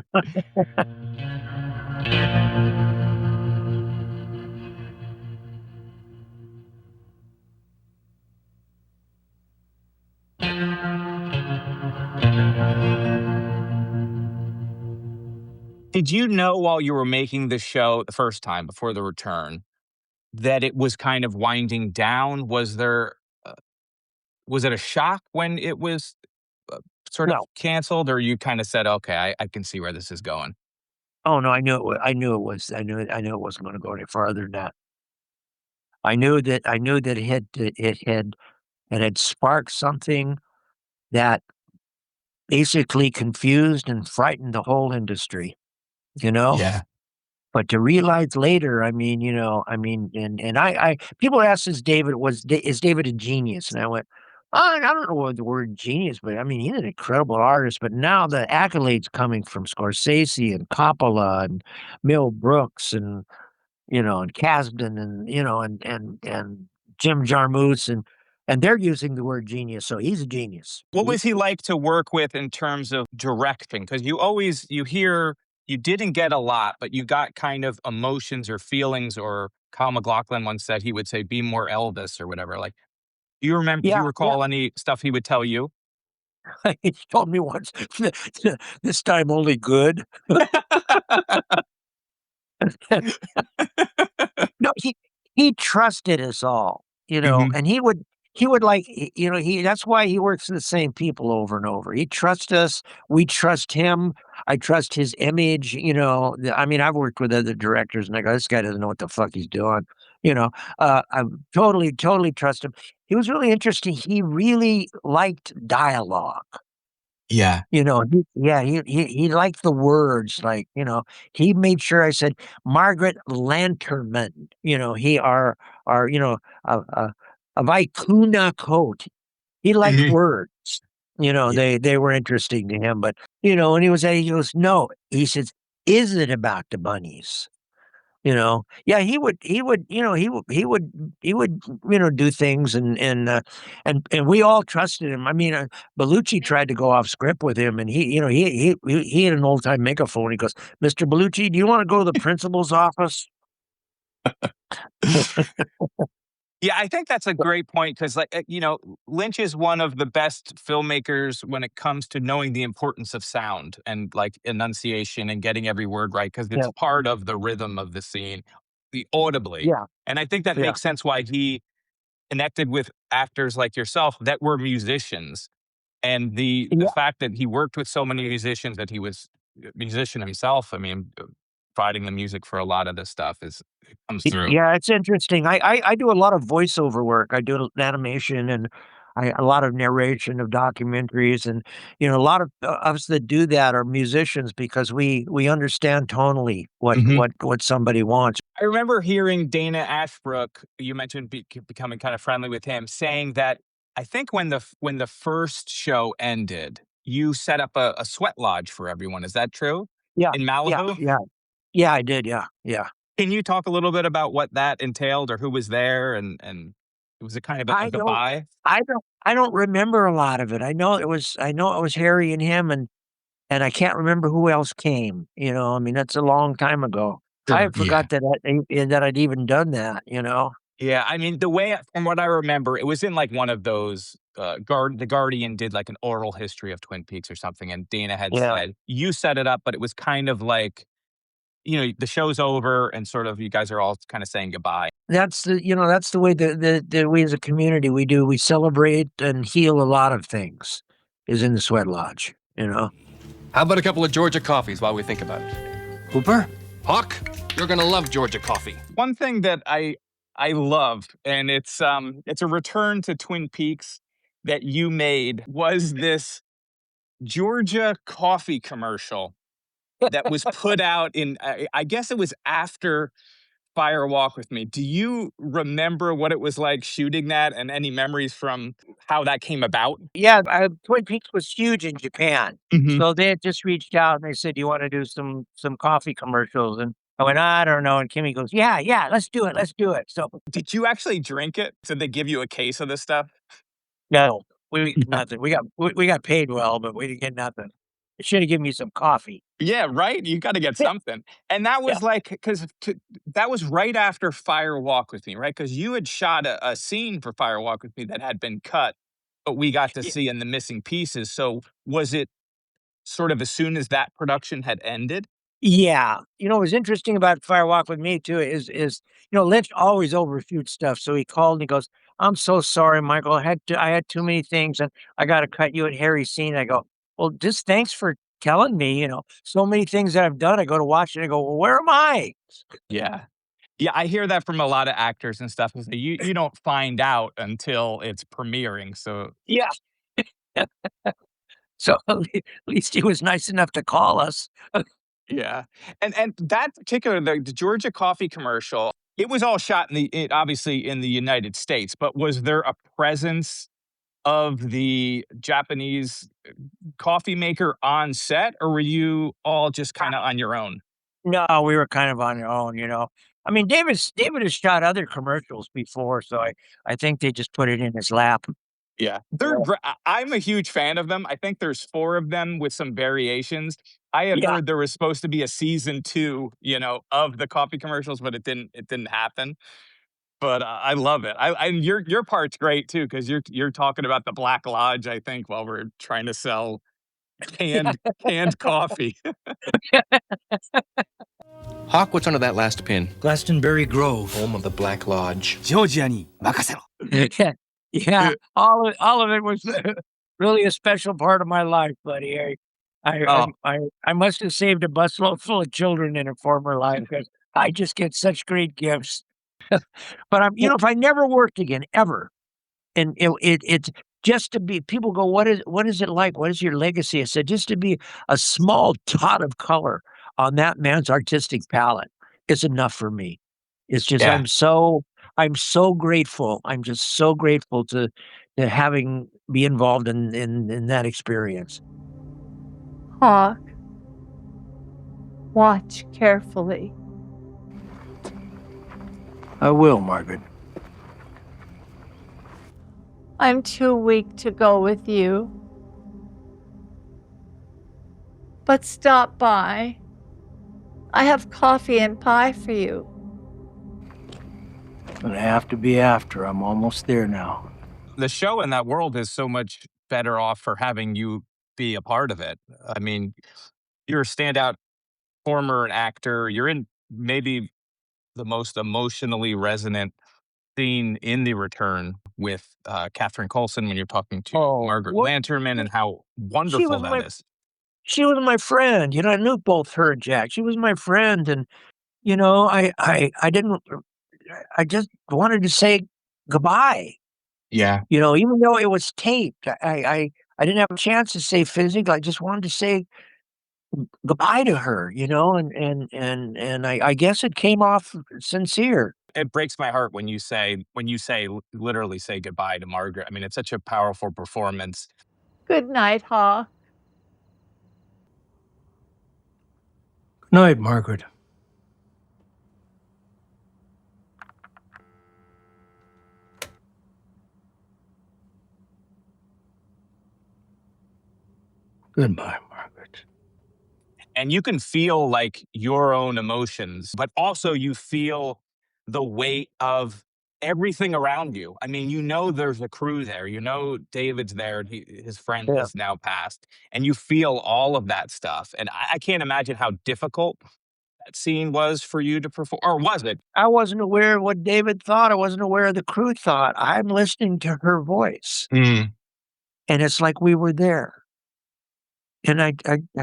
Did you know while you were making the show the first time before the return that it was kind of winding down? Uh, was it a shock when it was uh, sort of No. canceled, or you kind of said, "Okay, I can see where this is going"? Oh no, I knew it. I knew it was. I knew it wasn't going to go any farther than that. I knew that it had sparked something that basically confused and frightened the whole industry. You know. Yeah. But to realize later, and I people ask, is David a genius? And I went, I don't know what the word genius, but I mean, he's an incredible artist. But now the accolades coming from Scorsese and Coppola and Mel Brooks and Kasdan and Jim Jarmusch, and they're using the word genius. So he's a genius. What was he like to work with in terms of directing? Because you hear you didn't get a lot, but you got kind of emotions or feelings. Or Kyle MacLachlan once said he would say, "Be more Elvis" or whatever. Like, do you Yeah, yeah. recall any stuff he would tell you? He told me once, this time only good. No, he trusted us all, Hmm. and he would like, he that's why he works with the same people over and over. He trusts us, we trust him. I trust his image. I mean, I've worked with other directors and I go, this guy doesn't know what the fuck he's doing. I totally trust him. He was really interesting. He really liked dialogue. Yeah. He liked the words, like, he made sure I said, "Margaret Lanterman," he are, a vicuna coat. He liked Hmm. words. They were interesting to him. But when he goes, no, he says, is it about the bunnies? Yeah, he would do things, and we all trusted him. I mean, Bellucci tried to go off script with him, and he had an old time megaphone. He goes, "Mr. Bellucci, do you want to go to the principal's office?" Yeah, I think that's a great point because, Lynch is one of the best filmmakers when it comes to knowing the importance of sound and like enunciation and getting every word right because it's Yeah, part of the rhythm of the scene, the audibly. yeah, And I think that yeah, makes sense why he connected with actors like yourself that were musicians. And the yeah. fact that he worked with so many musicians, that he was a musician himself, I mean, providing the music for a lot of this stuff it comes through. Yeah, it's interesting. I do a lot of voiceover work. I do animation and a lot of narration of documentaries, and a lot of us that do that are musicians because we understand tonally what somebody wants. I remember hearing Dana Ashbrook, you mentioned becoming kind of friendly with him, saying that I think when the first show ended, you set up a sweat lodge for everyone. Is that true? Yeah, In yeah, Malibu? yeah, yeah. I did. Yeah, yeah. Can you talk a little bit about what that entailed or who was there and was it kind of a I don't. goodbye? I don't remember a lot of it. I know it was Harry and him, and I can't remember who else came. I mean, that's a long time ago. I Sure. Yeah. forgot that I'd even done that. Yeah, I mean, from what I remember, it was in like one of those the Guardian did like an oral history of Twin Peaks or something, and Dana had Yeah. said you set it up, but it was kind of like the show's over and sort of you guys are all kind of saying goodbye. That's the way that we as a community we do. We celebrate and heal a lot of things is in the sweat lodge. How about a couple of Georgia coffees while we think about it? Hooper? Hawk? You're gonna love Georgia coffee. One thing that I love, and it's a return to Twin Peaks that you made was this Georgia coffee commercial that was put out in I guess it was after Fire Walk with Me. Do you remember what it was like shooting that and any memories from how that came about? Yeah, Twin Peaks was huge in Japan, Mhm. so they had just reached out and they said, "Do you want to do some coffee commercials?" And I went, "I don't know." And Kimmy goes, "Yeah, yeah, let's do it, let's do it." So Did you actually drink it? Did they give you a case of this stuff? no, we nothing. We got paid well, but we didn't get nothing. They should have given me some coffee. Yeah, right? You gotta get something. And that Yeah. was like, that was right after Fire Walk with Me, right? Because you had shot a scene for Fire Walk with Me that had been cut, but we got to see in the missing pieces. So was it sort of as soon as that production had ended? Yeah. What was interesting about Fire Walk with Me too is Lynch always overshoots stuff. So he called and he goes, "I'm so sorry, Michael. I had too many things and I gotta cut you at Harry's scene." I go, "Well, just thanks for telling me, so many things that I've done." I go to watch it and I go, "Well, where am I?" Yeah. Yeah, I hear that from a lot of actors and stuff. Is that you don't find out until it's premiering. So Yeah. So at least he was nice enough to call us. yeah, and that particular the Georgia coffee commercial, it was all shot obviously in the United States, but was there a presence of the Japanese coffee maker on set, or were you all just kind of on your own? No, we were kind of on our own. I mean, David has shot other commercials before, so I think they just put it in his lap. Yeah, Yeah. I'm a huge fan of them. I think there's 4 of them with some variations. I had Yeah. heard there was supposed to be a season 2, of the coffee commercials, but it didn't happen. But I love it. And your part's great too because you're talking about the Black Lodge. I think while we're trying to sell canned coffee. Hawk, what's under that last pin? Glastonbury Grove. Home of the Black Lodge. ジョージアに任せろ。Yeah. Yeah. All of it was really a special part of my life, buddy. I Oh, I I I must have saved a busload full of children in a former life because I just get such great gifts. But if I never worked again ever, and it's just to be, people go, what is it like? What is your legacy? I said, just to be a small dot of color on that man's artistic palette is enough for me. It's just yeah. I'm so grateful. I'm just so grateful to having be involved in that experience. Hawk, watch carefully. I will, Margaret. I'm too weak to go with you. But stop by. I have coffee and pie for you. Gonna have to be after. I'm almost there now. The show in that world is so much better off for having you be a part of it. I mean, you're a standout former actor. You're in maybe the most emotionally resonant scene in The Return with Catherine Coulson when you're talking to Margaret what? Lanterman and how She wonderful was that my is. she was my friend. You know, I knew both her and Jack. She was my friend, and you know, I didn't. I just wanted to say goodbye. Yeah. You know, even though it was taped, I didn't have a chance to say physically. I just wanted to say goodbye to her. You know, and I guess it came off sincere. It breaks my heart when you say literally say goodbye to Margaret. I mean, it's such a powerful performance. Good night, Hawk. Good night, Margaret. Goodbye, Margaret. And you can feel like your own emotions, but also you feel the weight of everything around you. I mean, you know, there's a crew there. You know, David's there. And his friend Yeah. has now passed, and you feel all of that stuff. And I can't imagine how difficult that scene was for you to perform, or was it? I wasn't aware of what David thought. I wasn't aware of the crew thought. I'm listening to her voice, and it's like we were there. And I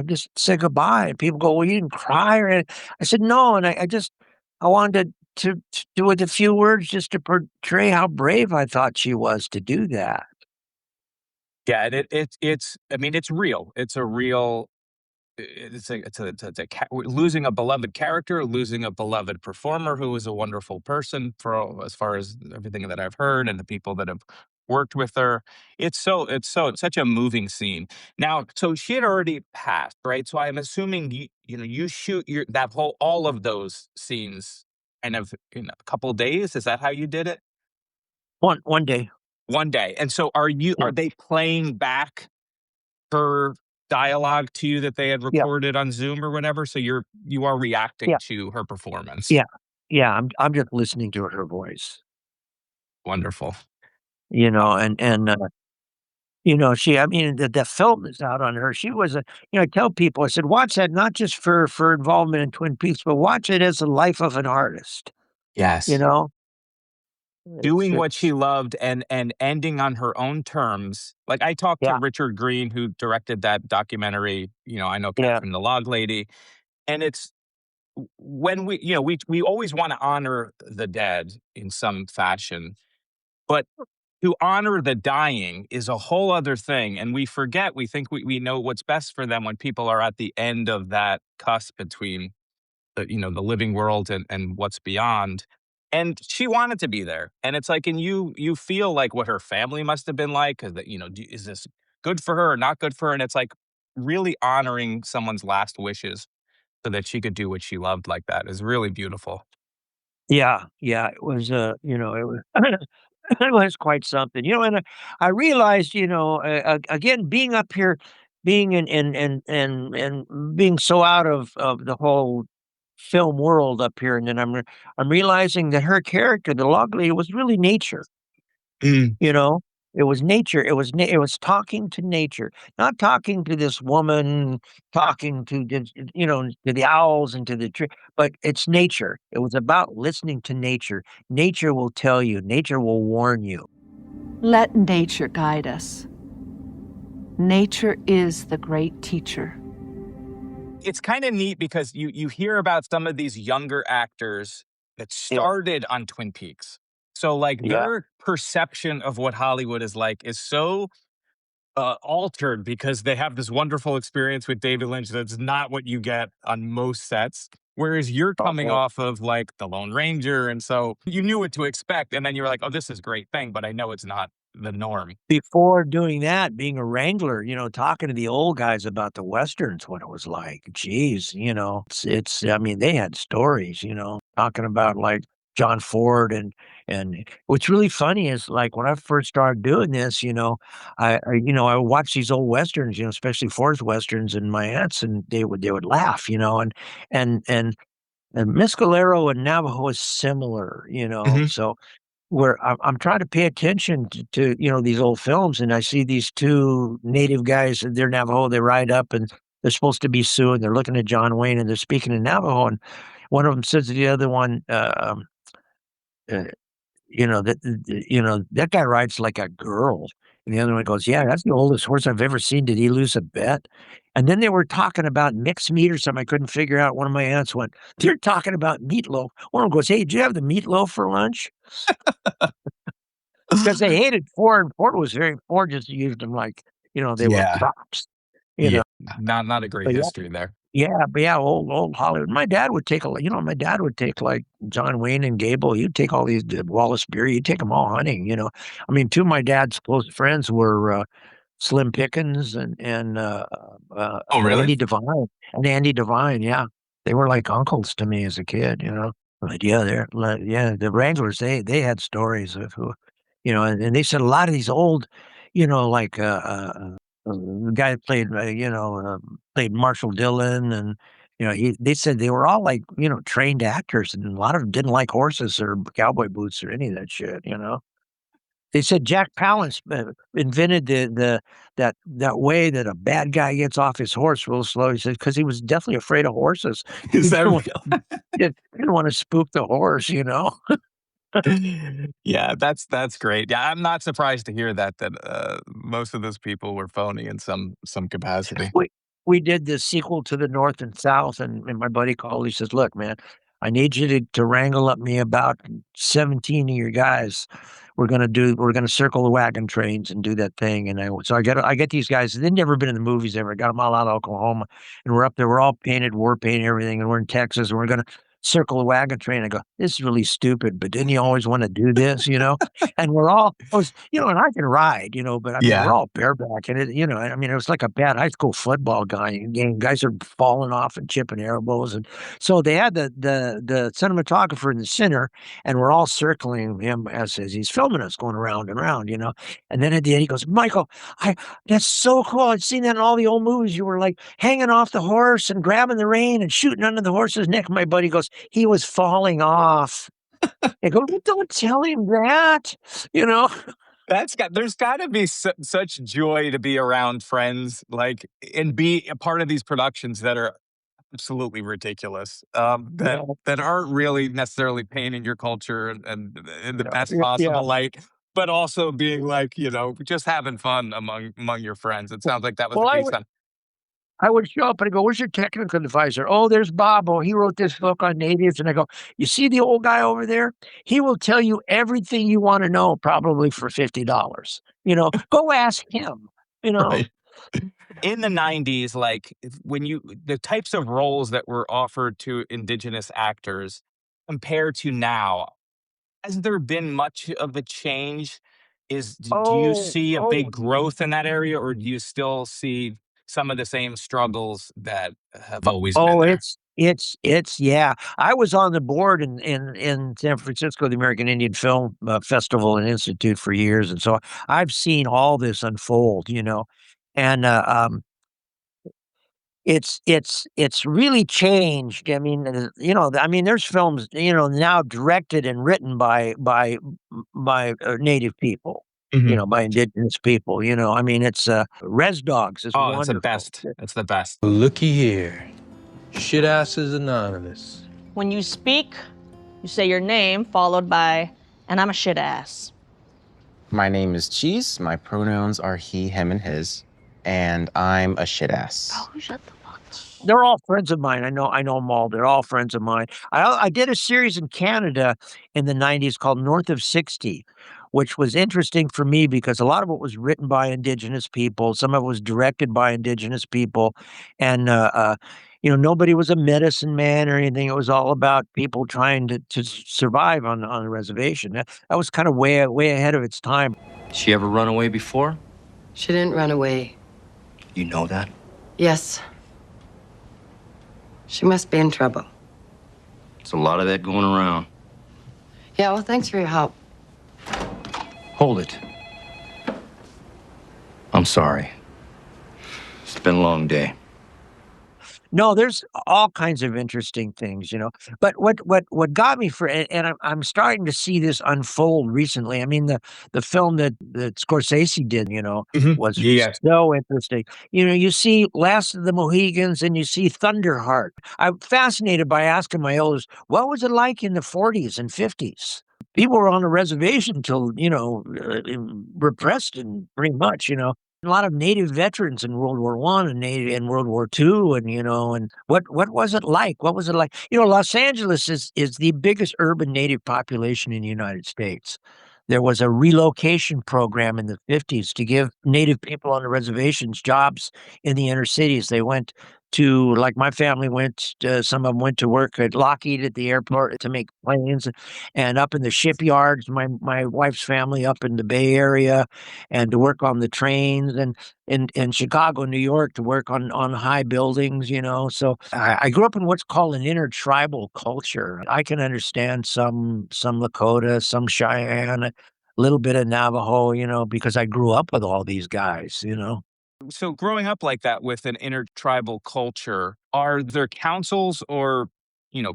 just said goodbye, and people go, "Well, you didn't cry?" Or I said, "No," and I wanted to do with a few words just to portray how brave I thought she was to do that. Yeah, and it's I mean, it's real. It's a real losing a beloved character, losing a beloved performer who was a wonderful person as far as everything that I've heard and the people that have worked with her. It's such a moving scene. Now, so she had already passed, right? So I'm assuming you shoot all of those scenes kind of in a couple days. Is that how you did it? One day. One day. And so Yeah. are they playing back her dialogue to you that they had Yeah. recorded on Zoom or whatever? So you are reacting Yeah. to her performance. Yeah. Yeah, I'm just listening to her voice, Wonderful. you know, you know, I mean, the film is out on her. She was I tell people, I said, "Watch that not just for involvement in Twin Peaks, but watch it as the life of an artist." You Yes. know? Doing what It's she loved and ending on her own terms. Like, I talked to yeah, Richard Green, who directed that documentary, I Know yeah, Catherine the Log Lady, and it's when we always wanna honor the dead in some fashion, but to honor the dying is a whole other thing, and we forget, we think we know what's best for them when people are at the end of that cusp between the living world and what's beyond. And she wanted to be there. And it's like, and you feel like what her family must have been like, because is this good for her or not good for her? And it's like really honoring someone's last wishes so that she could do what she loved like that is really beautiful. yeah, yeah. It was, it was it was quite something, and I realized, again, being up here, being and being so out of the whole film world up here, and then I'm realizing that her character, the log lady, was really nature. Mm. You know? It was nature, it was talking to nature, not talking to this woman, talking to to the owls and to the tree, but it's nature. It was about listening to nature. Nature will tell you, nature will warn you. Let nature guide us. Nature is the great teacher. It's kind of neat because you hear about some of these younger actors that Yeah. started on Twin Peaks. So like Yeah. their perception of what Hollywood is like is so altered because they have this wonderful experience with David Lynch that's not what you get on most sets. Whereas you're coming Uh-huh. off of like The Lone Ranger, and so you knew what to expect, and then you're like, "Oh, this is a great thing," but I know it's not the norm. Before doing that, being a wrangler, talking to the old guys about the Westerns, what it was like. Geez, I mean, they had stories, talking about like John Ford and what's really funny is like when I first started doing this, I watched these old Westerns, especially Ford's Westerns and my aunts, and they would laugh, and Mescalero and Navajo is similar, so where I'm trying to pay attention to these old films, and I see these two native guys, and they're Navajo, they ride up, and they're supposed to be Sioux, and they're looking at John Wayne, and they're speaking in Navajo, and one of them says to the other one, uh, that guy rides like a girl. And the other one goes, yeah, that's the oldest horse I've ever seen. Did he lose a bet? And then they were talking about mixed meat or something. I couldn't figure out. One of my aunts went, they're talking about meatloaf. One of them goes, hey, did you have the meatloaf for lunch? Because they hated Ford. Ford just used them like, they were props. Yeah, not a great But history there. old Hollywood. My dad would take like John Wayne and Gable. He'd take all these Wallace Beery. He'd take them all hunting. I mean, two of my dad's close friends were Slim Pickens and Oh, really? Andy Devine. Yeah, they were like uncles to me as a kid. But the Wranglers. They had stories of who, and they said a lot of these old, like the guy that played Marshall Dillon, and they said they were all like trained actors, and a lot of them didn't like horses or cowboy boots or any of that shit. They said Jack Palance invented that way that a bad guy gets off his horse real slow. He said because he was definitely afraid of horses. Is that real? He didn't want to spook the horse. Yeah, that's great. Yeah, I'm not surprised to hear that most of those people were phony in some capacity. We did the sequel to The North and South, and my buddy called. He says, "Look, man, I need you to wrangle up me about 17 of your guys. We're gonna circle the wagon trains and do that thing." And I get these guys. They'd never been in the movies ever. Got them all out of Oklahoma, and we're up there. We're all painted, war paint, everything, and we're in Texas, and we're gonna circle the wagon train. I go, this is really stupid, but didn't you always want to do this, And we're all, and I can ride, but I mean, we're all bareback, and I mean, it was like a bad high school football game. Guys are falling off and chipping elbows, and so they had the cinematographer in the center, and we're all circling him as he's filming us, going around and around, And then at the end, he goes, Michael, that's so cool. I've seen that in all the old movies. You were like hanging off the horse and grabbing the rein and shooting under the horse's neck. My buddy goes, he was falling off. I go, well, don't tell him that, There's got to be such joy to be around friends, like, and be a part of these productions that are absolutely ridiculous, that aren't really necessarily painting your culture and in the best possible light, but also being like, just having fun among your friends. It sounds like that was the case then. I would show up and I go, where's your technical advisor? Oh, there's Bob. Oh, he wrote this book on natives. And I go, you see the old guy over there? He will tell you everything you want to know, probably for $50. Go ask him, Right. In the 90s, like the types of roles that were offered to indigenous actors compared to now, has there been much of a change? Do you see a big growth in that area, or do you still see some of the same struggles that have always been there? Yeah. I was on the board in San Francisco, the American Indian Film Festival and Institute for years, and so I've seen all this unfold, and it's really changed. I mean, there's films, now directed and written by native people. By indigenous people. I mean, it's Res Dogs is wonderful. It's the best. It's the best. Looky here. Shit ass is anonymous. When you speak, you say your name followed by, and I'm a shit ass. My name is Cheese. My pronouns are he, him, and his. And I'm a shit ass. Oh, shut the fuck up. They're all friends of mine. I know them all. They're all friends of mine. I did a series in Canada in the 90s called North of 60, which was interesting for me because a lot of it was written by Indigenous people. Some of it was directed by Indigenous people. And, nobody was a medicine man or anything. It was all about people trying to survive on the reservation. That was kind of way ahead of its time. She ever run away before? She didn't run away. You know that? Yes. She must be in trouble. There's a lot of that going around. Yeah, well, thanks for your help. Hold it. I'm sorry. It's been a long day. No, there's all kinds of interesting things, you know. But what got me and I'm starting to see this unfold recently. I mean, the film that Scorsese did, you know, was Yes. so interesting. You know, you see Last of the Mohegans and you see Thunderheart. I'm fascinated by asking my elders, what was it like in the 40s and 50s? People were on a reservation until, you know, repressed and pretty much, you know. A lot of Native veterans in World War I and in World War II, and you know, and what was it like? What was it like? You know, Los Angeles is the biggest urban Native population in the United States. There was a relocation program in the 50s to give Native people on the reservations jobs in the inner cities. They went to, like my family went, some of them went to work at Lockheed at the airport to make planes, and up in the shipyards. My wife's family up in the Bay Area, and to work on the trains, and in Chicago, New York, to work on high buildings, you know. So I grew up in what's called an intertribal culture. I can understand some Lakota, some Cheyenne, a little bit of Navajo, you know, because I grew up with all these guys, you know. So growing up like that with an intertribal culture, are there councils or,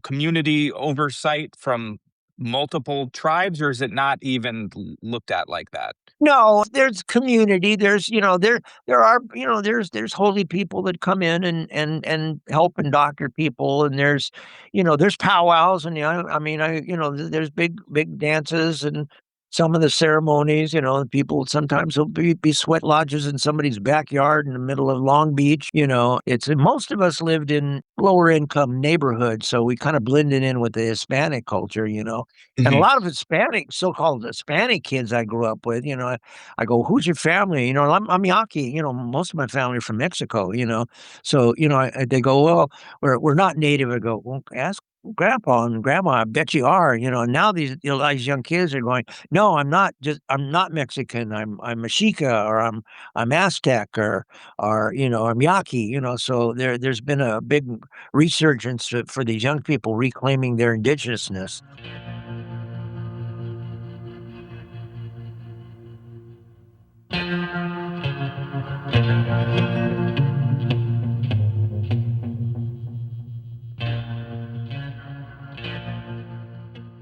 community oversight from multiple tribes, or is it not even looked at like that? No, there's community. There's, you know, there are, you know, there's holy people that come in and help and doctor people, and there's, you know, there's powwows, and I mean, you know, there's big dances and some of the ceremonies. You know, people sometimes will be sweat lodges in somebody's backyard in the middle of Long Beach. You know, it's most of us lived in lower income neighborhoods, so we kind of blended in with the Hispanic culture. You know, and a Mhm. lot of Hispanic, so-called Hispanic kids I grew up with, you know, I go, "Who's your family?" You know, I'm Yaqui. You know, most of my family are from Mexico. You know, so you know, they go, "Well, we're not native." I go, "Well, ask Grandpa and Grandma. I bet you are." You know, and now these young kids are going, "No, I'm not. I'm not Mexican. I'm Mexica, or I'm Aztec, or you know, I'm Yaqui." You know, so there's been a big resurgence for these young people reclaiming their indigenousness.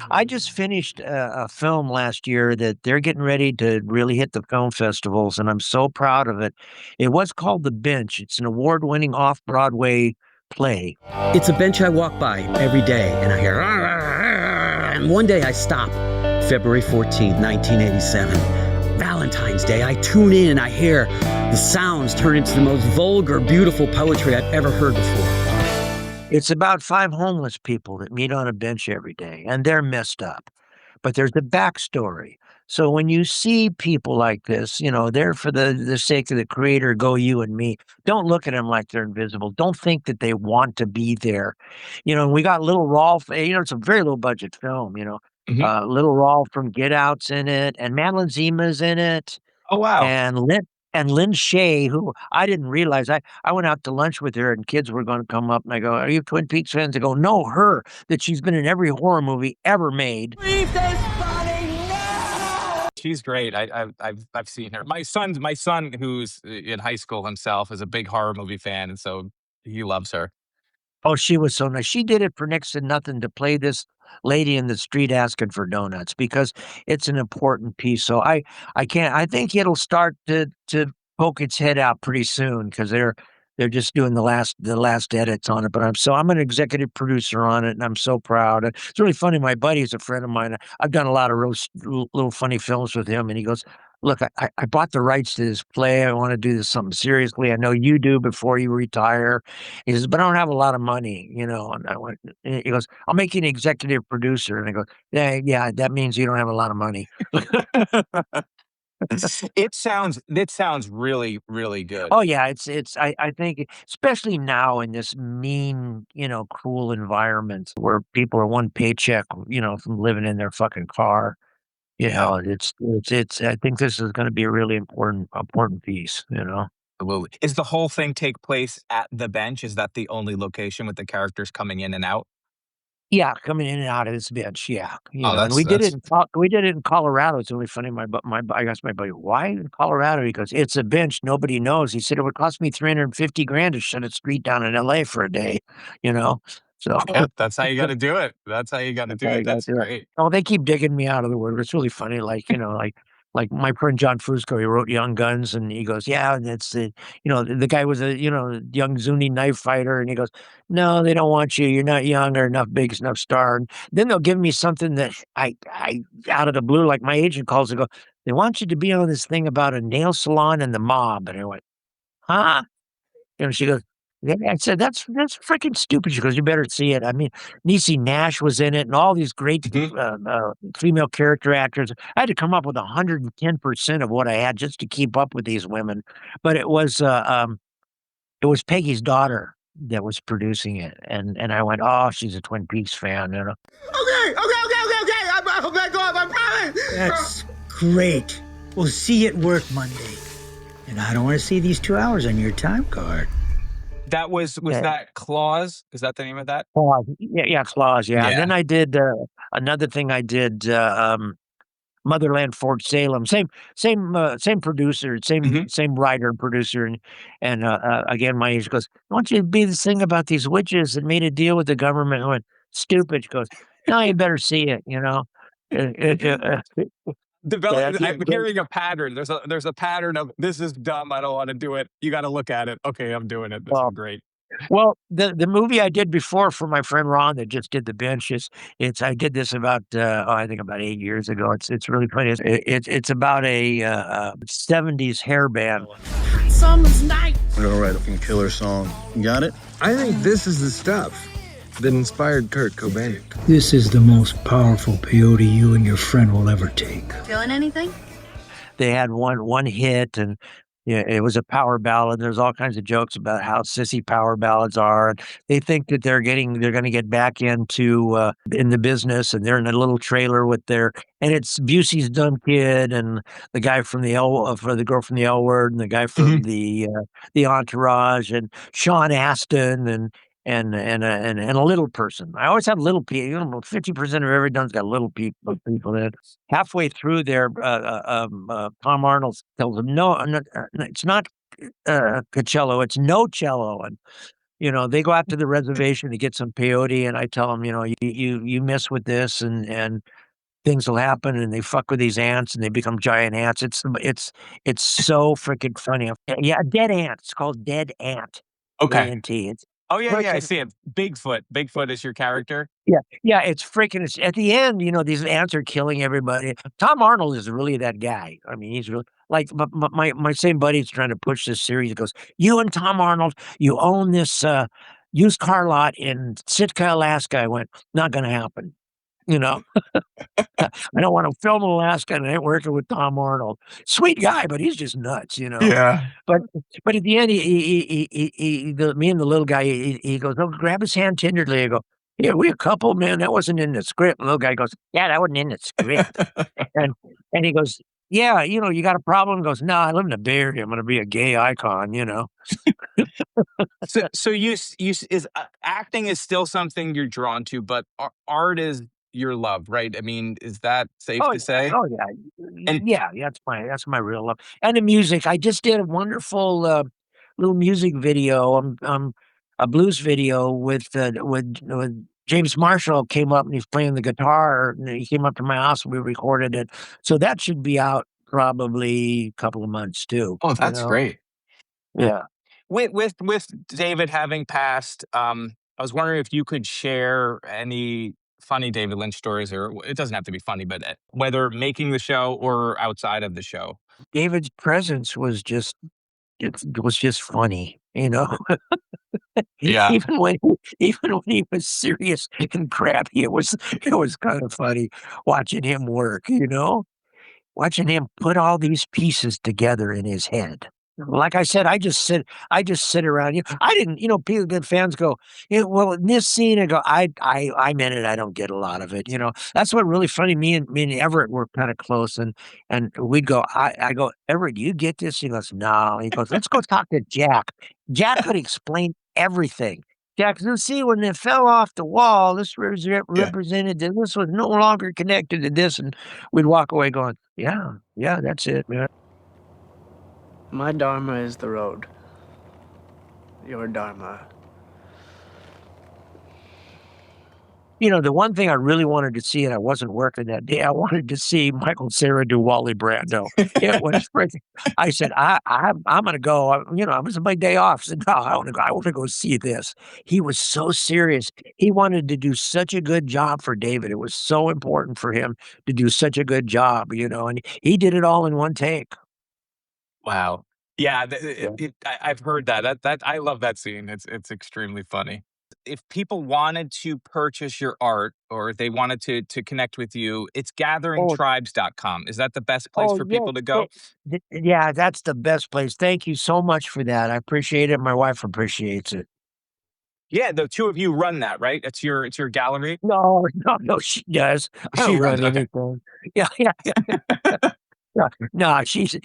I just finished a film last year that they're getting ready to really hit the film festivals, and I'm so proud of it. It was called The Bench. It's an award-winning off-Broadway play. It's a bench I walk by every day, and I hear, "Arr, arr, arr," and one day I stop. February 14th, 1987. Valentine's Day, I tune in and I hear the sounds turn into the most vulgar, beautiful poetry I've ever heard before. It's about 5 homeless people that meet on a bench every day, and they're messed up. But there's a backstory. So when you see people like this, you know, they're for the sake of the creator, go you and me. Don't look at them like they're invisible. Don't think that they want to be there. You know, and we got Little Rolf, you know, it's a very low budget film, you know. Mhm. Little Rolf from Get Out's in it, and Madeline Zima's in it. Oh, wow. And Lynn Shay, who I didn't realize, I went out to lunch with her and kids were gonna come up and I go, "Are you Twin Peaks fans?" They go, "No, her, that she's been in every horror movie ever made." She's great. I've seen her. My son, who's in high school himself, is a big horror movie fan, and so he loves her. Oh, she was so nice. She did it for next to nothing to play this lady in the street asking for donuts because it's an important piece. So I think it'll start to poke its head out pretty soon because they're just doing the last edits on it. But I'm an executive producer on it, and I'm so proud. It's really funny. My buddy is a friend of mine. I've done a lot of little funny films with him, and he goes, "Look, I bought the rights to this play. I want to do this something seriously. I know you do before you retire." He says, "But I don't have a lot of money, you know." And I went, he goes, "I'll make you an executive producer." And I go, "Yeah, yeah, that means you don't have a lot of money." It sounds really, really good. Oh yeah, I think especially now in this mean, you know, cruel environment where people are one paycheck, you know, from living in their fucking car. You know, it's I think this is gonna be a really important piece, you know? Absolutely. Is the whole thing take place at the bench? Is that the only location with the characters coming in and out? Yeah, coming in and out of this bitch, yeah, you Oh, know, and that's we did it in Colorado. It's really funny. I asked my buddy, "Why in Colorado?" He goes, "It's a bench, nobody knows." He said, "It would cost me 350 grand to shut a street down in LA for a day," you know? So Yeah, that's how you gotta do it. That's how you gotta that's do how it. you gotta That's do it. great. Oh, they keep digging me out of the wood. It's really funny, like, you know, like my friend John Fusco, he wrote Young Guns, and he goes, "Yeah, and it's the," you know, the guy was a, you know, young Zuni knife fighter, and he goes, "No, they don't want you. You're not young or enough big enough star." And then they'll give me something that I out of the blue, like my agent calls and go, "They want you to be on this thing about a nail salon and the mob." And I went, "Huh?" And she goes, "Yeah," I said, "That's freaking stupid." She goes, "You better see it." I mean, Niecy Nash was in it and all these great, Mhm. female character actors. I had to come up with 110% of what I had just to keep up with these women, but it was Peggy's daughter that was producing it, and I went, "Oh, she's a Twin Peaks fan," you know? Okay, okay, okay, okay, okay. I'll back off, I promise. That's great. We'll see you at work Monday. And I don't want to see these 2 hours on your time card. That was Yeah. that Claws? Is that the name of that? Claws, yeah, Claws, yeah, and Yeah. then I did, another thing I did, Motherland, Fort Salem, same producer, Mhm. same writer and producer, and again, my agent goes, "I want you to be this thing about these witches that made a deal with the government." I went, "Stupid." She goes, "No, you better see it," you know? Develop Yeah, I'm hearing a pattern. There's a pattern of, "This is dumb, I don't wanna do it." You gotta look at it. "Okay, I'm doing it. This is well great." well, the movie I did before for my friend Ron that just did The Bench is I did this about, I think about 8 years ago. It's really funny. It's about a, 70s hair band. Summer's night. We're gonna write a fucking killer song. You got it? I think this is the stuff that inspired Kurt Cobain. This is the most powerful peyote you and your friend will ever take. Feeling anything? They had one hit, and yeah, it was a power ballad. There's all kinds of jokes about how sissy power ballads are, and they think that they're gonna get back into, in the business, and they're in a little trailer with their and it's Busey's Dumb Kid and the guy from for the girl from the L Word and the guy from Mhm. the Entourage and Sean Astin and a little person. I always have little people. You know, 50% of every dun's got little people in it. Halfway through there, Tom Arnold tells him, "No, no, it's not Coachella, it's no cello." And you know, they go out to the reservation to get some peyote, and I tell them, you know, you mess with this, and things will happen, and they fuck with these ants, and they become giant ants. It's so freaking funny. Yeah, dead ant. It's called Dead Ant. Okay. ANT. It's Oh, yeah, yeah, I freaking see it. Bigfoot. Bigfoot is your character? yeah, yeah, it's freaking it's at the end, you know, these ants are killing everybody. Tom Arnold is really that guy. I mean, he's really like my same buddy's trying to push this series. He goes, "You and Tom Arnold, you own this used car lot in Sitka, Alaska." I went, "Not gonna happen." You know? I don't wanna film in Alaska and I ain't working with Tom Arnold. Sweet guy, but he's just nuts, you know? Yeah. But at the end, me and the little guy, he goes, "Oh, grab his hand tenderly." I go, "Yeah, we a couple, man, that wasn't in the script." The little guy goes, "Yeah, that wasn't in the script." And he goes, "Yeah, you know, you got a problem?" He goes, "No, I live in the Bay Area. I'm gonna be a gay icon," you know? So is acting is still something you're drawn to, but art is your love, right? I mean, is that safe Oh, to yeah. say? Oh, yeah. And Yeah, that's my real love. And the music, I just did a wonderful, little music video, a blues video with James Marshall came up and he's playing the guitar, and he came up to my house and we recorded it. So that should be out probably a couple of months too, oh, you that's know? great. Yeah. With David having passed, I was wondering if you could share any funny David Lynch stories, or it doesn't have to be funny, but whether making the show or outside of the show. David's presence was just it was just funny, you know? Yeah. Even when he was serious and crappy, it was kind of funny watching him work, you know? Watching him put all these pieces together in his head. Like I said, I just sit around. I didn't, people, good fans go, well, in this scene, I go, I meant it. I don't get a lot of it. That's what really funny. Me and Everett were kind of close, and we'd go, I go, Everett, do you get this? He goes, no. He goes, let's go talk to Jack. Jack could explain everything. Jack, see, when it fell off the wall, this represented that this was no longer connected to this, and we'd walk away going, yeah, that's it, man. My dharma is the road. Your dharma. The one thing I really wanted to see, and I wasn't working that day, I wanted to see Michael Cera do Wally Brando. It was freaking. I said, I'm going to go. It was my day off. I said, no, I want to go. I want to go see this. He was so serious. He wanted to do such a good job for David. It was so important for him to do such a good job, and he did it all in one take. Wow. Yeah, I've heard that. That I love that scene. It's extremely funny. If people wanted to purchase your art or they wanted to connect with you, it's gatheringtribes.com. Is that the best place for people to go? Yeah, that's the best place. Thank you so much for that. I appreciate it. My wife appreciates it. Yeah, the two of you run that, right? It's your gallery? No, she does. I don't run anything. Yeah. No, she's a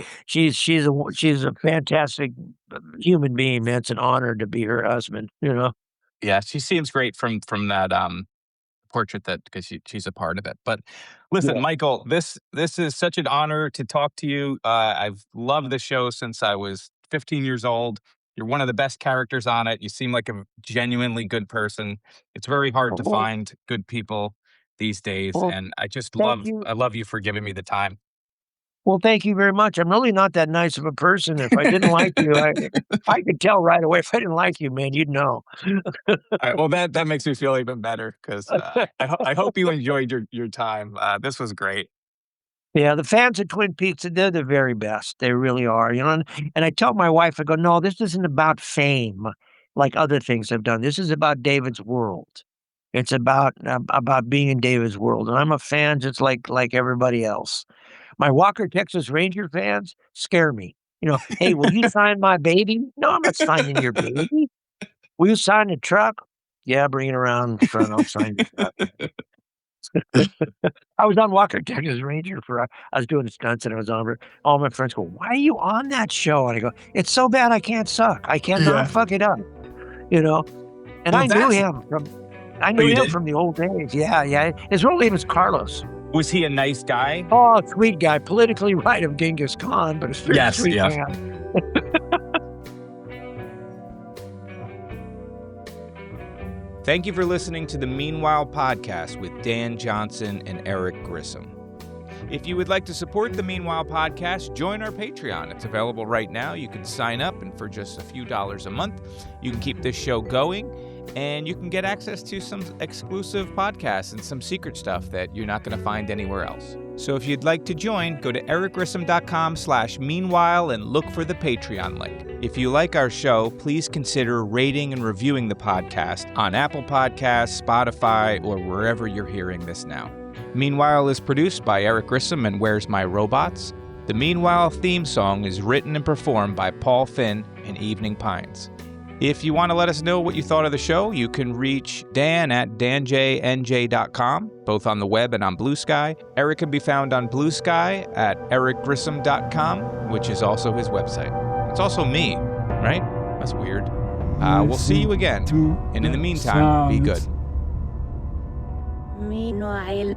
fantastic human being, man. It's an honor to be her husband, Yeah, she seems great from that portrait because she's a part of it. But listen, Michael, this is such an honor to talk to you. I've loved the show since I was 15 years old. You're one of the best characters on it. You seem like a genuinely good person. It's very hard to find good people these days, and I just love you for giving me the time. Well, thank you very much. I'm really not that nice of a person. If I didn't like you, I could tell right away. If I didn't like you, man, you'd know. All right, well, that makes me feel even better because I hope you enjoyed your time. This was great. Yeah, the fans of Twin Peaks, they're the very best. They really are, And I tell my wife, I go, no, this isn't about fame like other things I've done. This is about David's world. It's about being in David's world. And I'm a fan just like everybody else. My Walker, Texas Ranger fans scare me. Hey, will you sign my baby? No, I'm not signing your baby. Will you sign the truck? Yeah, bring it around in front. I'll sign the truck. I was on Walker, Texas Ranger I was doing the stunts and I was on. All my friends go, why are you on that show? And I go, it's so bad I can't suck. I cannot fuck it up. And well, I knew him from the old days. Yeah. His real name is Carlos. Was he a nice guy? Oh, sweet guy. Politically right of Genghis Khan, but a very sweet man. Thank you for listening to the Meanwhile podcast with Dan Johnson and Eric Grissom. If you would like to support the Meanwhile podcast, join our Patreon. It's available right now. You can sign up, and for just a few dollars a month, you can keep this show going. And you can get access to some exclusive podcasts and some secret stuff that you're not going to find anywhere else. So if you'd like to join, go to ericgrissom.com/meanwhile and look for the Patreon link. If you like our show, please consider rating and reviewing the podcast on Apple Podcasts, Spotify, or wherever you're hearing this now. Meanwhile is produced by Eric Grissom and Where's My Robots? The Meanwhile theme song is written and performed by Paul Finn and Evening Pines. If you want to let us know what you thought of the show, you can reach Dan at danjnj.com, both on the web and on Blue Sky. Eric can be found on Blue Sky at ericgrissom.com, which is also his website. It's also me, right? That's weird. We'll see you again. And in the meantime, be good. Meanwhile.